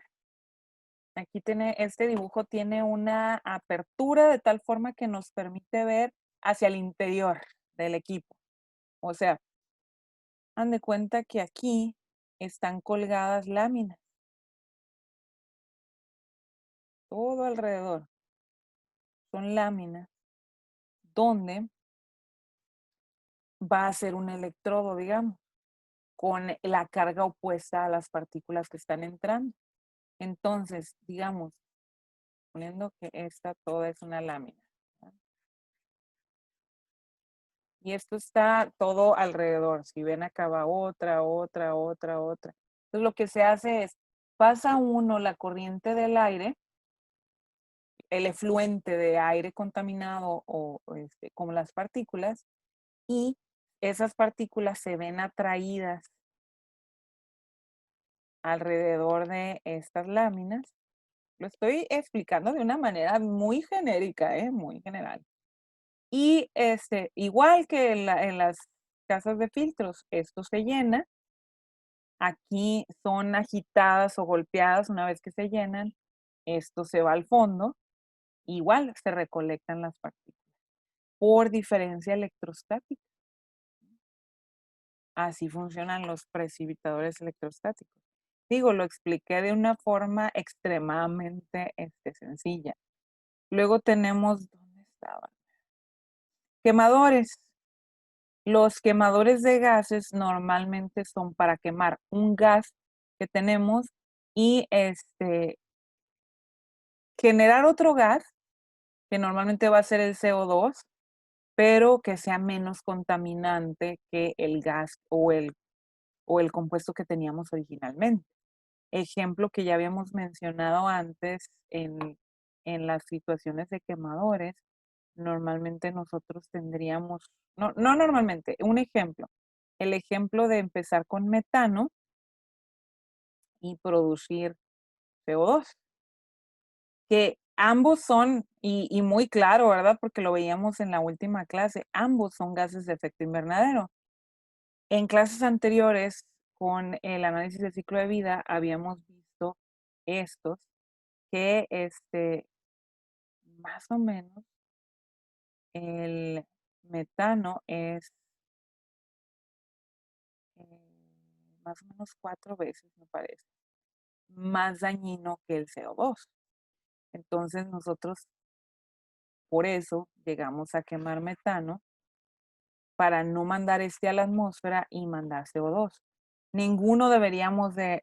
aquí este dibujo tiene una apertura de tal forma que nos permite ver hacia el interior del equipo. O sea, han de cuenta que aquí están colgadas láminas, todo alrededor. Son láminas donde va a ser un electrodo, digamos, con la carga opuesta a las partículas que están entrando. Entonces, digamos, poniendo que esta toda es una lámina, ¿verdad? Y esto está todo alrededor. Si ven acá va otra, otra, otra, otra. Entonces lo que se hace es, pasa uno la corriente del aire, el efluente de aire contaminado o como las partículas, y esas partículas se ven atraídas alrededor de estas láminas. Lo estoy explicando de una manera muy genérica, muy general. Y igual que en las casas de filtros, esto se llena. Aquí son agitadas o golpeadas una vez que se llenan. Esto se va al fondo. Igual se recolectan las partículas por diferencia electrostática. Así funcionan los precipitadores electrostáticos. Digo, lo expliqué de una forma extremadamente sencilla. Luego tenemos, ¿dónde estaban? Quemadores. Los quemadores de gases normalmente son para quemar un gas que tenemos y generar otro gas, que normalmente va a ser el CO2, pero que sea menos contaminante que el gas o el compuesto que teníamos originalmente. Ejemplo que ya habíamos mencionado antes en las situaciones de quemadores, normalmente nosotros tendríamos, no normalmente, un ejemplo, el ejemplo de empezar con metano y producir CO2, que ambos son, y muy claro, ¿verdad? Porque lo veíamos en la última clase, ambos son gases de efecto invernadero. En clases anteriores, con el análisis de ciclo de vida, habíamos visto estos, que más o menos el metano es más o menos 4 veces, me parece, más dañino que el CO2. Entonces nosotros por eso llegamos a quemar metano para no mandar a la atmósfera y mandar CO2. Ninguno deberíamos de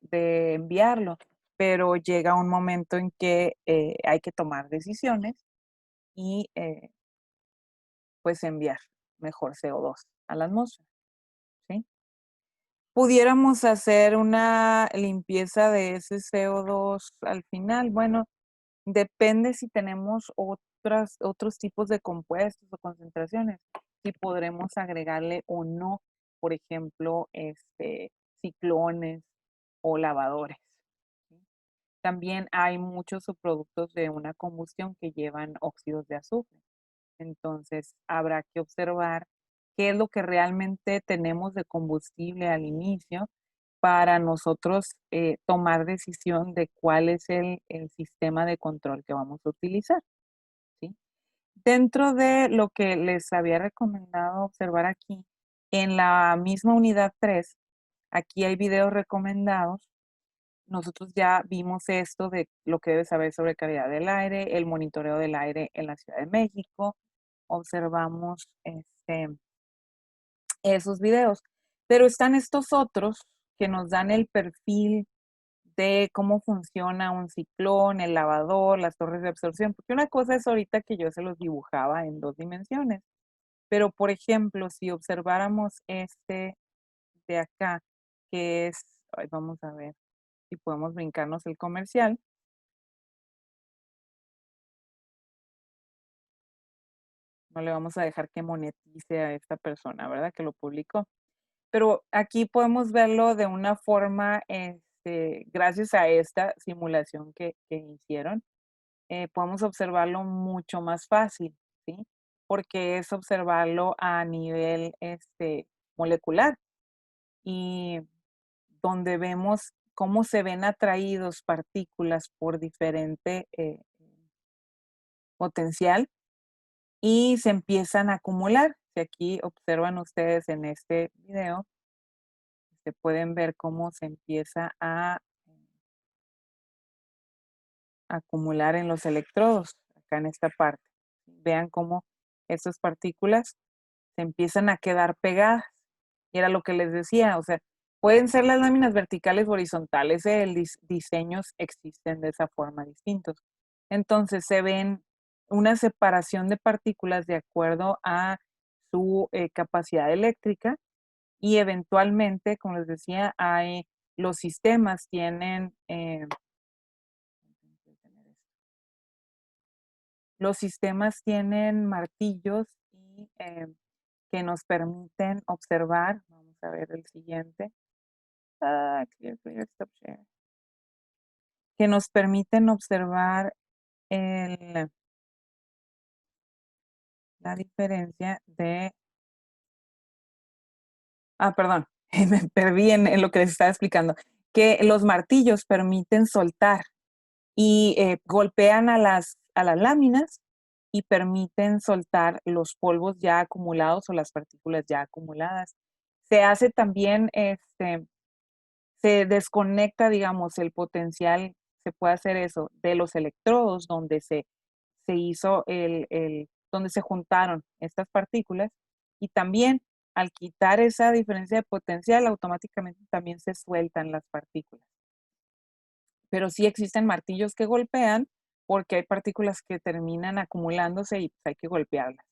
enviarlo, pero llega un momento en que hay que tomar decisiones y pues enviar mejor CO2 a la atmósfera, ¿sí? ¿Pudiéramos hacer una limpieza de ese CO2 al final? Bueno, depende si tenemos otros tipos de compuestos o concentraciones, si podremos agregarle o no, por ejemplo, ciclones o lavadores, ¿sí? También hay muchos subproductos de una combustión que llevan óxidos de azufre. Entonces, habrá que observar qué es lo que realmente tenemos de combustible al inicio para nosotros tomar decisión de cuál es el sistema de control que vamos a utilizar, ¿sí? Dentro de lo que les había recomendado observar aquí, en la misma unidad 3, aquí hay videos recomendados. Nosotros ya vimos esto de lo que debes saber sobre calidad del aire, el monitoreo del aire en la Ciudad de México. Observamos esos videos, pero están estos otros que nos dan el perfil de cómo funciona un ciclón, el lavador, las torres de absorción, porque una cosa es ahorita que yo se los dibujaba en 2 dimensiones, pero por ejemplo, si observáramos este de acá, que es, ay, vamos a ver si podemos brincarnos el comercial. No le vamos a dejar que monetice a esta persona, ¿verdad? Que lo publicó. Pero aquí podemos verlo de una forma, gracias a esta simulación que hicieron, podemos observarlo mucho más fácil, ¿sí? Porque es observarlo a nivel molecular y donde vemos cómo se ven atraídos partículas por diferente potencial y se empiezan a acumular. Si aquí observan ustedes en este video, se pueden ver cómo se empieza a acumular en los electrodos, acá en esta parte. Vean cómo estas partículas se empiezan a quedar pegadas. Y era lo que les decía, o sea, pueden ser las láminas verticales o horizontales, diseños existen de esa forma distintos. Entonces se ven una separación de partículas de acuerdo a su capacidad eléctrica y eventualmente, como les decía, hay los sistemas tienen los sistemas tienen martillos y que nos permiten observar, vamos a ver el siguiente, clear, stop share, que nos permiten observar la diferencia de, perdón, me perdí en lo que les estaba explicando, que los martillos permiten soltar y golpean a las láminas y permiten soltar los polvos ya acumulados o las partículas ya acumuladas. Se hace también, se desconecta, digamos, el potencial, se puede hacer eso, de los electrodos donde se hizo donde se juntaron estas partículas y también al quitar esa diferencia de potencial, automáticamente también se sueltan las partículas. Pero sí existen martillos que golpean porque hay partículas que terminan acumulándose y pues, hay que golpearlas.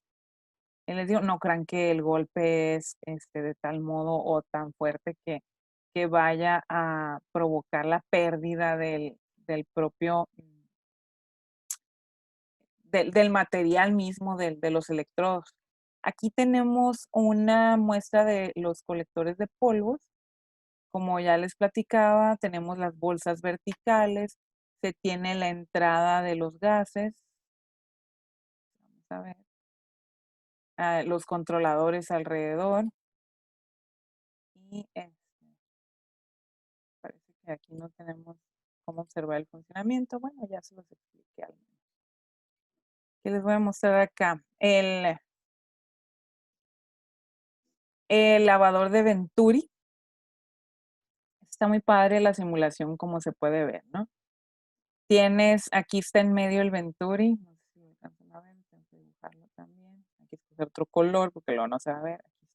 Y les digo, no crean que el golpe es de tal modo o tan fuerte que vaya a provocar la pérdida del propio, del material mismo de los electrodos. Aquí tenemos una muestra de los colectores de polvos. Como ya les platicaba, tenemos las bolsas verticales, se tiene la entrada de los gases, vamos a ver, los controladores alrededor y parece que aquí no tenemos cómo observar el funcionamiento. Bueno, ya se los expliqué al menos. ¿Qué les voy a mostrar acá? El lavador de Venturi. Está muy padre la simulación como se puede ver, ¿no? Tienes, aquí está en medio el Venturi, no sé si lo alcanzan a ver, tengo que dibujarlo también. Hay que escoger otro color porque luego no se va a ver. Aquí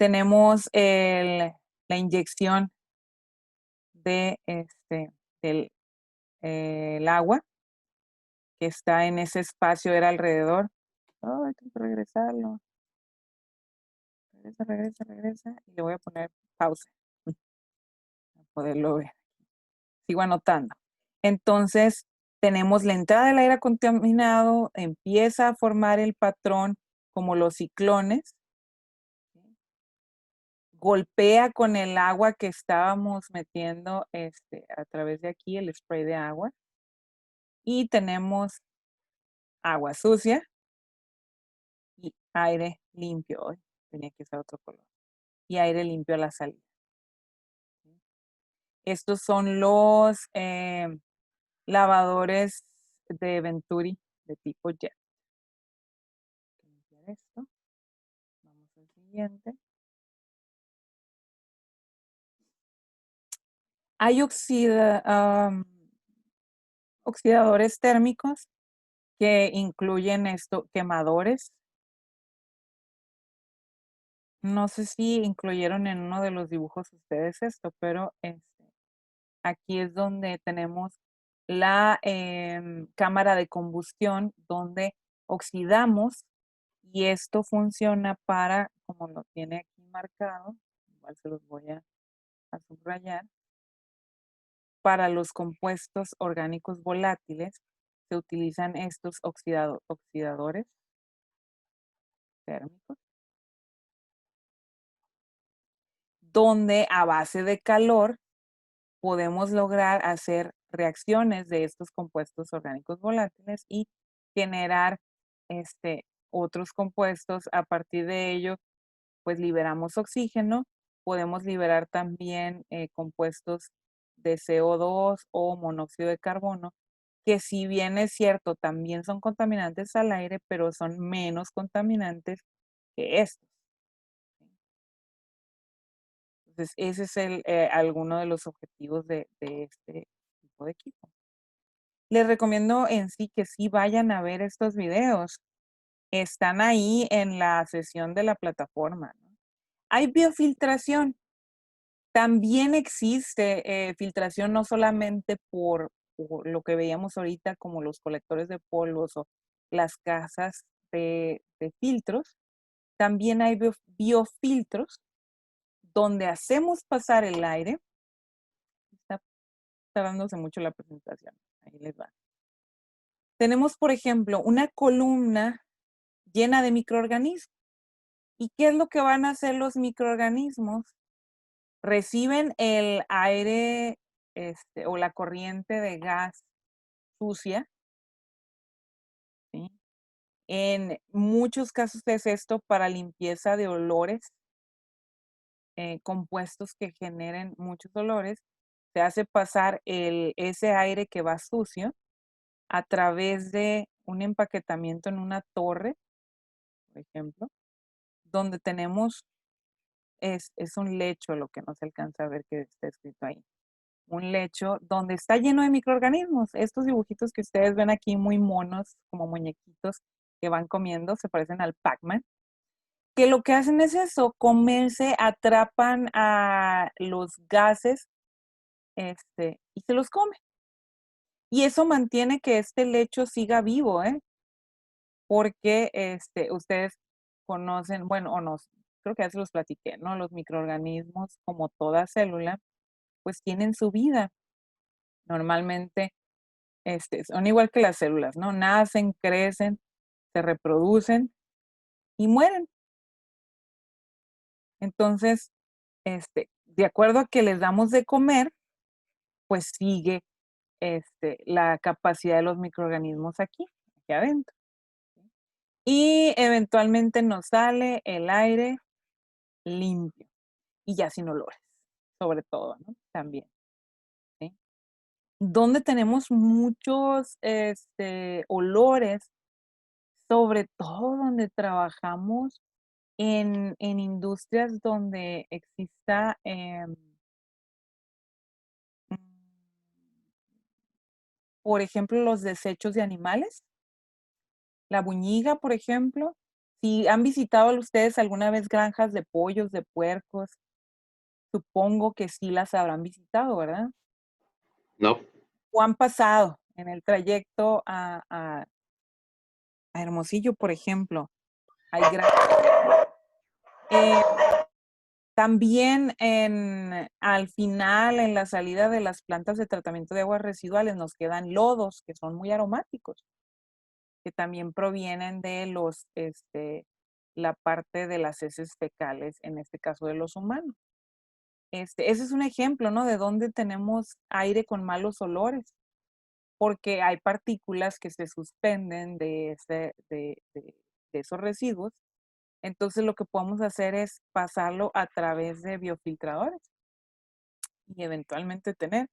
tenemos la inyección de, del el agua que está en ese espacio, era alrededor. Ay, tengo que regresarlo. Regresa, regresa, regresa. Y le voy a poner pausa para poderlo ver. Sigo anotando. Entonces, tenemos la entrada del aire contaminado, empieza a formar el patrón como los ciclones, golpea con el agua que estábamos metiendo a través de aquí, el spray de agua, y tenemos agua sucia y aire limpio. Ay, tenía que usar otro color. Y aire limpio a la salida. Estos son los lavadores de Venturi de tipo jet. Limpiar esto. Vamos al siguiente. Hay oxidadores térmicos que incluyen esto, quemadores. No sé si incluyeron en uno de los dibujos ustedes esto, pero aquí es donde tenemos la cámara de combustión donde oxidamos y esto funciona para, como lo tiene aquí marcado, igual se los voy a subrayar, para los compuestos orgánicos volátiles se utilizan estos oxidadores térmicos, donde a base de calor podemos lograr hacer reacciones de estos compuestos orgánicos volátiles y generar otros compuestos. A partir de ello, pues liberamos oxígeno, podemos liberar también compuestos de CO2 o monóxido de carbono, que si bien es cierto, también son contaminantes al aire, pero son menos contaminantes que estos. Entonces, ese es alguno de los objetivos de este tipo de equipo. Les recomiendo en sí que sí vayan a ver estos videos. Están ahí en la sesión de la plataforma, ¿no? Hay biofiltración. También existe filtración no solamente por lo que veíamos ahorita como los colectores de polvos o las casas de filtros, también hay biofiltros donde hacemos pasar el aire. Está tardándose mucho la presentación. Ahí les va. Tenemos, por ejemplo, una columna llena de microorganismos. ¿Y qué es lo que van a hacer los microorganismos? Reciben el aire o la corriente de gas sucia, ¿sí? En muchos casos es esto para limpieza de olores, compuestos que generen muchos olores. Se hace pasar ese aire que va sucio a través de un empaquetamiento en una torre, por ejemplo, donde tenemos, es un lecho lo que no se alcanza a ver que está escrito ahí. Un lecho donde está lleno de microorganismos. Estos dibujitos que ustedes ven aquí muy monos, como muñequitos que van comiendo, se parecen al Pac-Man, que lo que hacen es eso, comerse, atrapan a los gases, y se los come. Y eso mantiene que este lecho siga vivo, ¿eh? Porque, ustedes conocen, bueno, o no, creo que ya se los platiqué, ¿no? Los microorganismos, como toda célula, pues tienen su vida. Normalmente, son igual que las células, ¿no? Nacen, crecen, se reproducen y mueren. Entonces, de acuerdo a que les damos de comer, pues sigue, la capacidad de los microorganismos aquí adentro. Y eventualmente nos sale el aire limpio y ya sin olores, sobre todo, ¿no? También, ¿sí? Donde tenemos muchos, olores, sobre todo donde trabajamos en industrias donde exista, mm, por ejemplo, los desechos de animales, la buñiga, por ejemplo, Si han visitado ustedes alguna vez granjas de pollos, de puercos, supongo que sí las habrán visitado, ¿verdad? No. O han pasado en el trayecto a Hermosillo, por ejemplo. Hay también al final, en la salida de las plantas de tratamiento de aguas residuales, nos quedan lodos que son muy aromáticos, que también provienen de la parte de las heces fecales, en este caso de los humanos. Ese es un ejemplo, ¿no? De dónde tenemos aire con malos olores, porque hay partículas que se suspenden de esos residuos. Entonces lo que podemos hacer es pasarlo a través de biofiltradores y eventualmente tener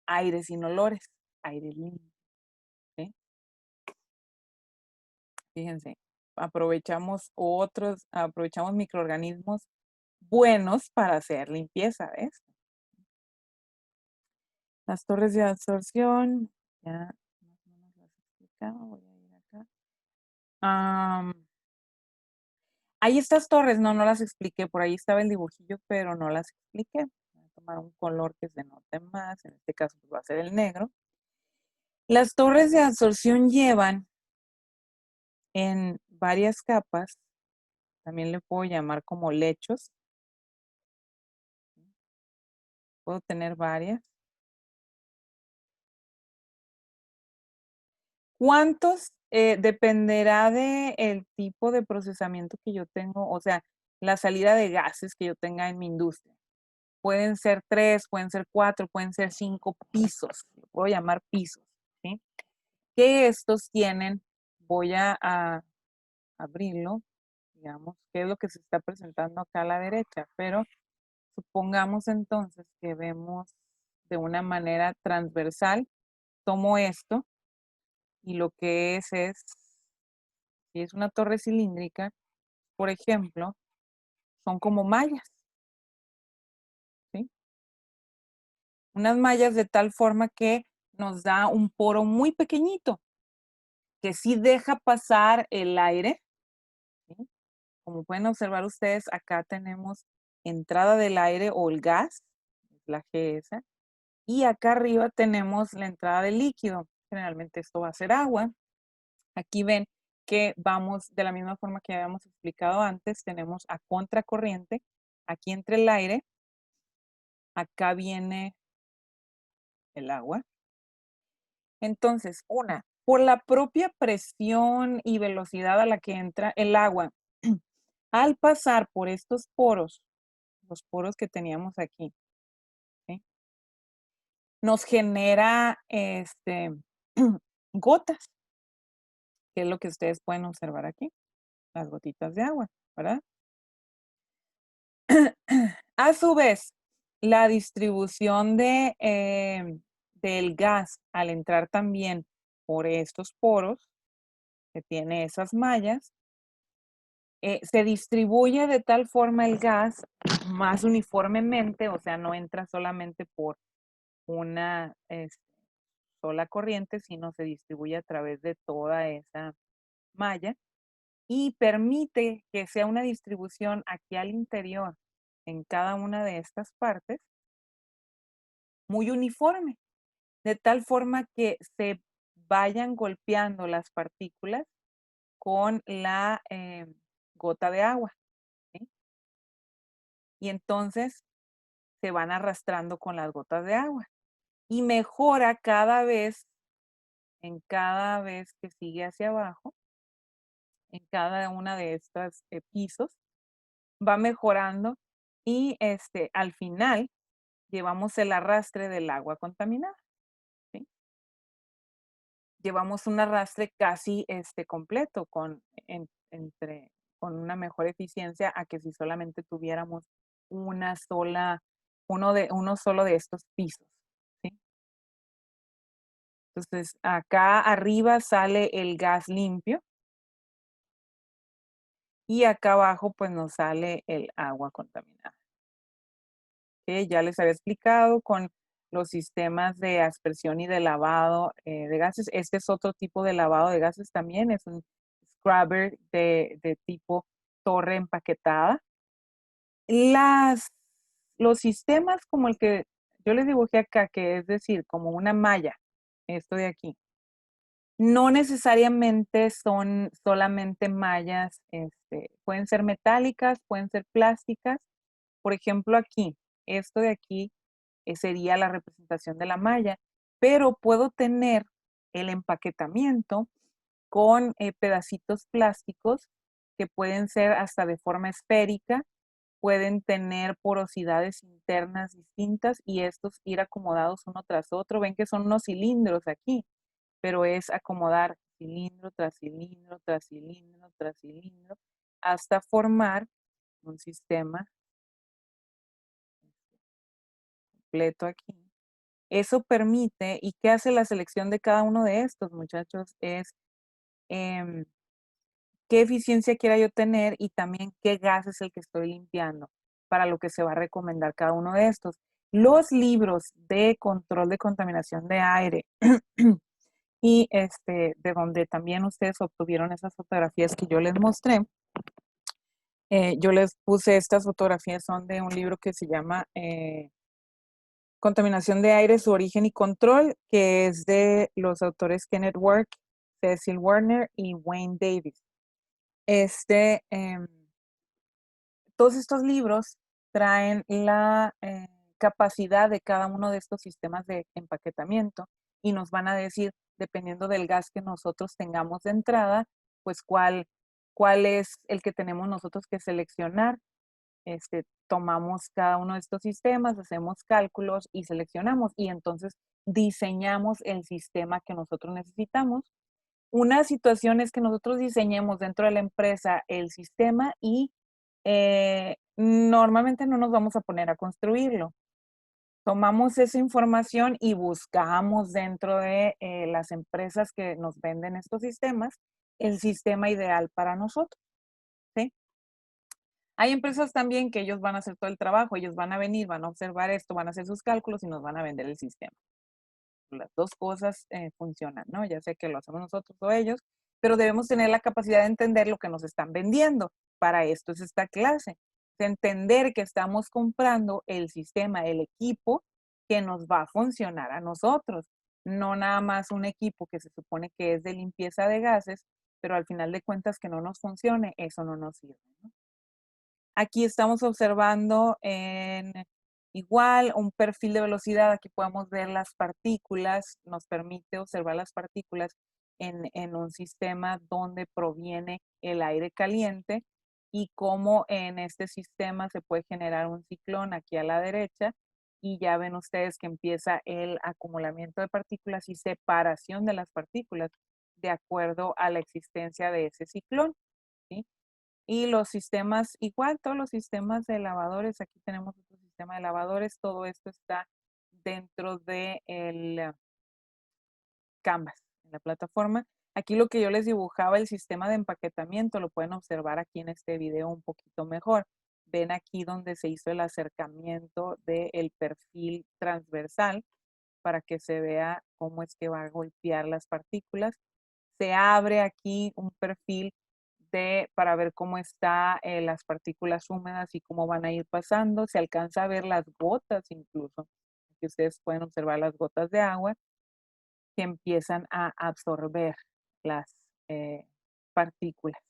aire sin olores, aire limpio. ¿Sí? Fíjense, aprovechamos microorganismos buenos para hacer limpieza, ¿ves? Las torres de absorción, ya más o menos las explicaba, voy a ir acá. Hay estas torres, no las expliqué, por ahí estaba el dibujillo, pero no las expliqué. Voy a tomar un color que se note más, en este caso pues, va a ser el negro. Las torres de absorción llevan en varias capas, también le puedo llamar como lechos. Puedo tener varias. ¿Cuántos? Dependerá del tipo de procesamiento que yo tengo, o sea, la salida de gases que yo tenga en mi industria. Pueden ser 3, pueden ser 4, pueden ser 5 pisos. Lo puedo llamar pisos, ¿sí? Que estos tienen, voy a abrirlo, digamos, qué es lo que se está presentando acá a la derecha, pero supongamos entonces que vemos de una manera transversal, tomo esto y lo que es, si es una torre cilíndrica, por ejemplo, son como mallas, ¿sí? Unas mallas de tal forma que nos da un poro muy pequeñito, que sí deja pasar el aire, ¿sí? Como pueden observar ustedes, acá tenemos entrada del aire o el gas, la GS, y acá arriba tenemos la entrada del líquido. Generalmente esto va a ser agua. Aquí ven que vamos de la misma forma que habíamos explicado antes, tenemos a contracorriente, aquí entra el aire, acá viene el agua. Entonces, por la propia presión y velocidad a la que entra el agua, al pasar por estos poros, los poros que teníamos aquí, ¿sí? Nos genera gotas, que es lo que ustedes pueden observar aquí, las gotitas de agua, ¿verdad? A su vez, la distribución del gas al entrar también por estos poros, que tiene esas mallas, se distribuye de tal forma el gas más uniformemente, o sea, no entra solamente por una sola corriente, sino se distribuye a través de toda esa malla y permite que sea una distribución aquí al interior en cada una de estas partes muy uniforme, de tal forma que se vayan golpeando las partículas con la gota de agua, ¿sí? Y entonces se van arrastrando con las gotas de agua y mejora cada vez que sigue hacia abajo, en cada una de estas pisos, va mejorando y al final llevamos el arrastre del agua contaminada, ¿sí? Llevamos un arrastre casi completo con una mejor eficiencia a que si solamente tuviéramos uno solo de estos pisos, ¿sí? Entonces, acá arriba sale el gas limpio y acá abajo pues nos sale el agua contaminada. Que ya les había explicado con los sistemas de aspersión y de lavado de gases. Este es otro tipo de lavado de gases también, es scrubber de tipo torre empaquetada. Los sistemas como el que yo les dibujé acá, que es decir, como una malla, esto de aquí, no necesariamente son solamente mallas, pueden ser metálicas, pueden ser plásticas. Por ejemplo, aquí, esto de aquí sería la representación de la malla, pero puedo tener el empaquetamiento con pedacitos plásticos que pueden ser hasta de forma esférica, pueden tener porosidades internas distintas y estos ir acomodados uno tras otro. Ven que son unos cilindros aquí, pero es acomodar cilindro tras cilindro, tras cilindro, tras cilindro, hasta formar un sistema completo aquí. Eso permite, ¿y qué hace la selección de cada uno de estos, muchachos? Es em, qué eficiencia quiera yo tener y también qué gas es el que estoy limpiando para lo que se va a recomendar cada uno de estos. Los libros de control de contaminación de aire y de donde también ustedes obtuvieron esas fotografías que yo les mostré, yo les puse estas fotografías, son de un libro que se llama Contaminación de aire, su origen y control, que es de los autores Kenneth Work, Cecil Werner y Wayne Davis. Todos estos libros traen la capacidad de cada uno de estos sistemas de empaquetamiento y nos van a decir, dependiendo del gas que nosotros tengamos de entrada, pues cuál es el que tenemos nosotros que seleccionar. Tomamos cada uno de estos sistemas, hacemos cálculos y seleccionamos y entonces diseñamos el sistema que nosotros necesitamos. Una situación es que nosotros diseñemos dentro de la empresa el sistema y normalmente no nos vamos a poner a construirlo. Tomamos esa información y buscamos dentro de las empresas que nos venden estos sistemas el sistema ideal para nosotros, ¿sí? Hay empresas también que ellos van a hacer todo el trabajo, ellos van a venir, van a observar esto, van a hacer sus cálculos y nos van a vender el sistema. Las dos cosas funcionan, ¿no? Ya sea que lo hacemos nosotros o ellos, pero debemos tener la capacidad de entender lo que nos están vendiendo. Para esto es esta clase. De entender que estamos comprando el sistema, el equipo que nos va a funcionar a nosotros. No nada más un equipo que se supone que es de limpieza de gases, pero al final de cuentas que no nos funcione, eso no nos sirve, ¿no? Aquí estamos observando en igual un perfil de velocidad. Aquí podemos ver las partículas, nos permite observar las partículas en un sistema donde proviene el aire caliente y cómo en este sistema se puede generar un ciclón aquí a la derecha y ya ven ustedes que empieza el acumulamiento de partículas y separación de las partículas de acuerdo a la existencia de ese ciclón, ¿sí? Y los sistemas, igual todos los sistemas de lavadores, aquí tenemos otro sistema de lavadores, todo esto está dentro de el Canvas, en la plataforma. Aquí lo que yo les dibujaba, el sistema de empaquetamiento, lo pueden observar aquí en este video un poquito mejor. Ven aquí donde se hizo el acercamiento del perfil transversal para que se vea cómo es que va a golpear las partículas. Se abre aquí un perfil para ver cómo están las partículas húmedas y cómo van a ir pasando. Se alcanza a ver las gotas incluso, que ustedes pueden observar las gotas de agua que empiezan a absorber las partículas,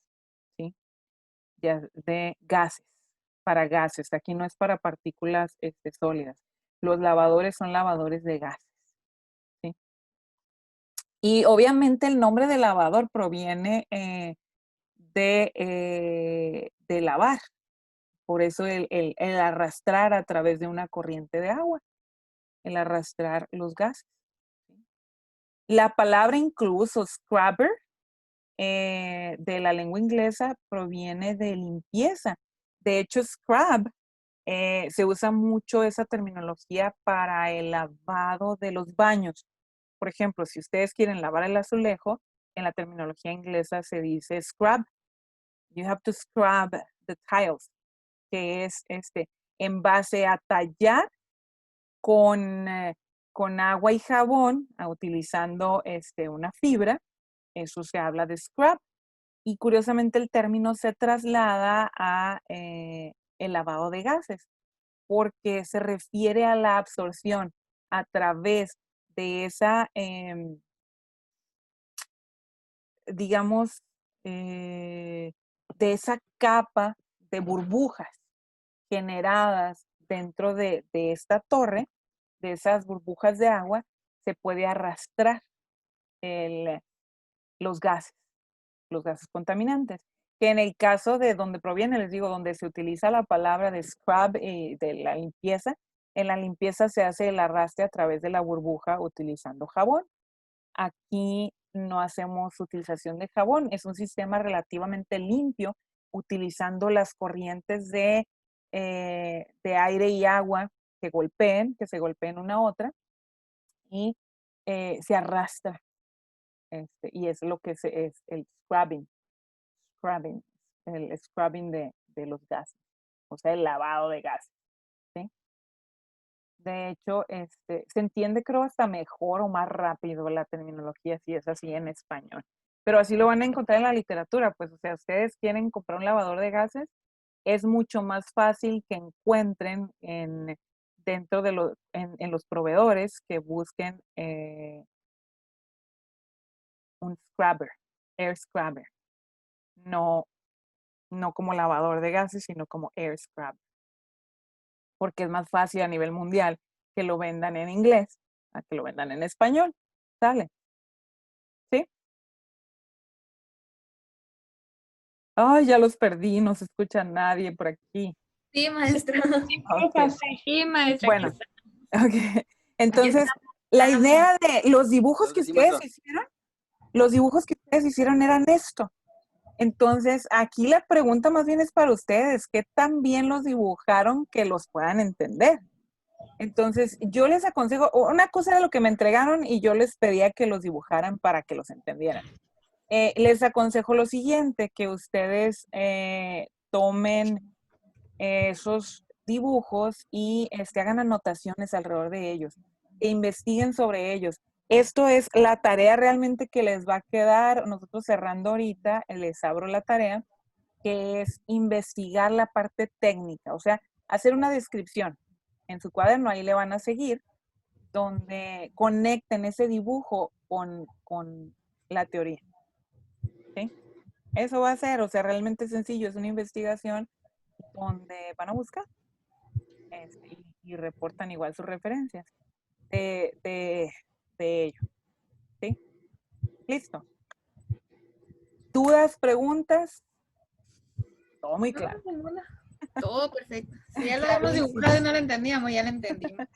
¿sí? Ya de gases, para gases. Aquí no es para partículas sólidas. Los lavadores son lavadores de gases, ¿sí? Y obviamente el nombre de lavador proviene de lavar. Por eso el arrastrar a través de una corriente de agua, el arrastrar los gases. La palabra incluso scrubber de la lengua inglesa proviene de limpieza. De hecho, scrub se usa mucho esa terminología para el lavado de los baños. Por ejemplo, si ustedes quieren lavar el azulejo, en la terminología inglesa se dice scrub. You have to scrub the tiles, que es en base a tallar con, con agua y jabón, utilizando una fibra. Eso se habla de scrub. y curiosamente el término se traslada a el lavado de gases, porque se refiere a la absorción a través de esa, digamos, de esa capa de burbujas generadas dentro de esta torre, de esas burbujas de agua, se puede arrastrar el- los gases, los gases contaminantes. Que en el caso de donde proviene, les digo, donde se utiliza la palabra de scrub y de la limpieza, en la limpieza se hace el arrastre a través de la burbuja utilizando jabón. Aquí no hacemos utilización de jabón, es un sistema relativamente limpio, utilizando las corrientes de aire y agua que se golpeen una a otra, y se arrastra, y es lo que es el scrubbing, el scrubbing de los gases, o sea, el lavado de gases, ¿sí? De hecho, se entiende, creo, hasta mejor o más rápido la terminología si es así en español. Pero así lo van a encontrar en la literatura, pues, o sea, ustedes quieren comprar un lavador de gases, es mucho más fácil que encuentren dentro de en los proveedores que busquen un scrubber, air scrubber, no, no como lavador de gases, sino como air scrubber, porque es más fácil a nivel mundial que lo vendan en inglés a que lo vendan en español. ¿Sale? ¿Sí? Ay, ya los perdí, no se escucha nadie por aquí. Sí, maestra. Ok. Sí, maestra. Bueno, ok. Aquí Entonces, está. la idea de los dibujos que ustedes hicieron, los dibujos que ustedes hicieron eran esto. Entonces, aquí la pregunta más bien es para ustedes, ¿qué tan bien los dibujaron que los puedan entender? Entonces, yo les aconsejo, una cosa era lo que me entregaron y yo les pedía que los dibujaran para que los entendieran. Les aconsejo lo siguiente, que ustedes tomen esos dibujos y hagan anotaciones alrededor de ellos e investiguen sobre ellos. Esto es la tarea realmente que les va a quedar. Nosotros cerrando ahorita, les abro la tarea, que es investigar la parte técnica, o sea, hacer una descripción. En su cuaderno ahí le van a seguir, donde conecten ese dibujo con la teoría. ¿Sí? Eso va a ser, o sea, realmente sencillo, es una investigación donde van a buscar y reportan igual sus referencias de, de, de ello. ¿Sí? Listo. ¿Dudas, preguntas? Todo muy claro. No, ninguna. Todo perfecto. Si ya lo habíamos dibujado y no lo entendíamos, ya lo entendimos.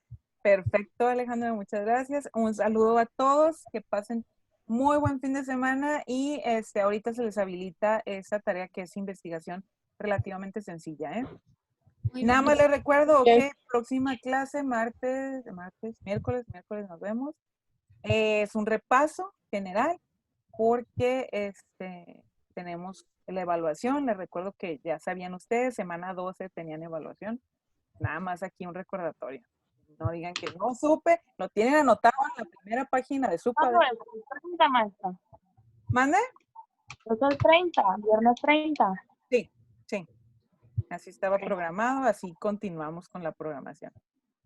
Perfecto, Alejandra, muchas gracias. Un saludo a todos, que pasen muy buen fin de semana y ahorita se les habilita esa tarea que es investigación relativamente sencilla, ¿eh? Muy Nada bien. más les recuerdo que próxima clase, miércoles nos vemos. Es un repaso general porque tenemos la evaluación. Les recuerdo que ya sabían ustedes, semana 12 tenían evaluación. Nada más aquí un recordatorio. No digan que no supe, lo tienen anotado en la primera página de su cuaderno. El 30, maestra. ¿Mande? Es el 30, viernes 30. Sí, sí. Así estaba programado, así continuamos con la programación.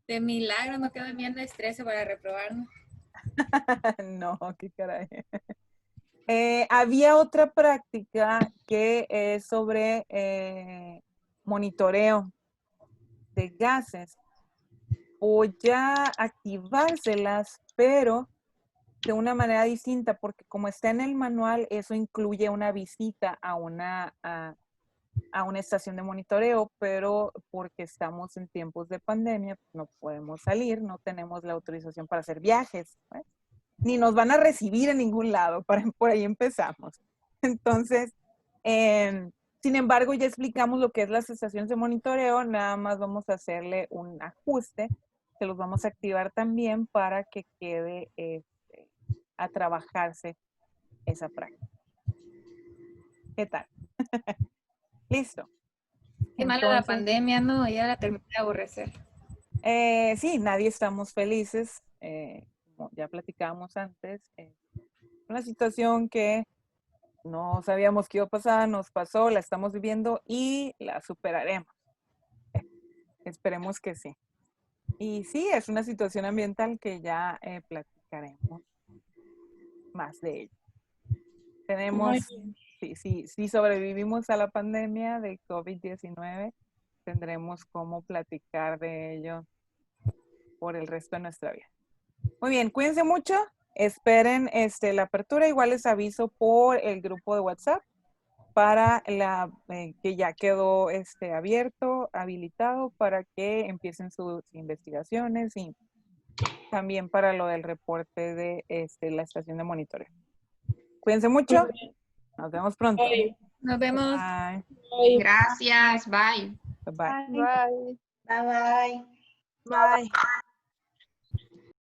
De milagro no quedó bien de estrés para reprobarnos. No, qué caray. Había otra práctica que es sobre monitoreo de gases. Voy a activárselas, pero de una manera distinta, porque como está en el manual, eso incluye una visita a una estación de monitoreo, pero porque estamos en tiempos de pandemia, no podemos salir, no tenemos la autorización para hacer viajes, ¿eh? Ni nos van a recibir en ningún lado, por ahí empezamos. Entonces, sin embargo, ya explicamos lo que es las estaciones de monitoreo, nada más vamos a hacerle un ajuste, que los vamos a activar también para que quede a trabajarse esa práctica. ¿Qué tal? Listo. Qué mala la Entonces, pandemia, ¿no? Ya la terminé de aborrecer. sí, nadie estamos felices, como ya platicábamos antes, una situación que no sabíamos qué iba a pasar, nos pasó, la estamos viviendo y la superaremos. Esperemos que sí. Y sí, es una situación ambiental que ya platicaremos más de ello. Tenemos, si sobrevivimos a la pandemia de COVID-19, tendremos cómo platicar de ello por el resto de nuestra vida. Muy bien, cuídense mucho. Esperen la apertura. Igual les aviso por el grupo de WhatsApp para que ya quedó abierto, habilitado para que empiecen sus investigaciones y también para lo del reporte de la estación de monitoreo. Cuídense mucho. Nos vemos pronto. Nos vemos. Bye. Gracias, bye. Bye. Bye. Bye bye. Bye.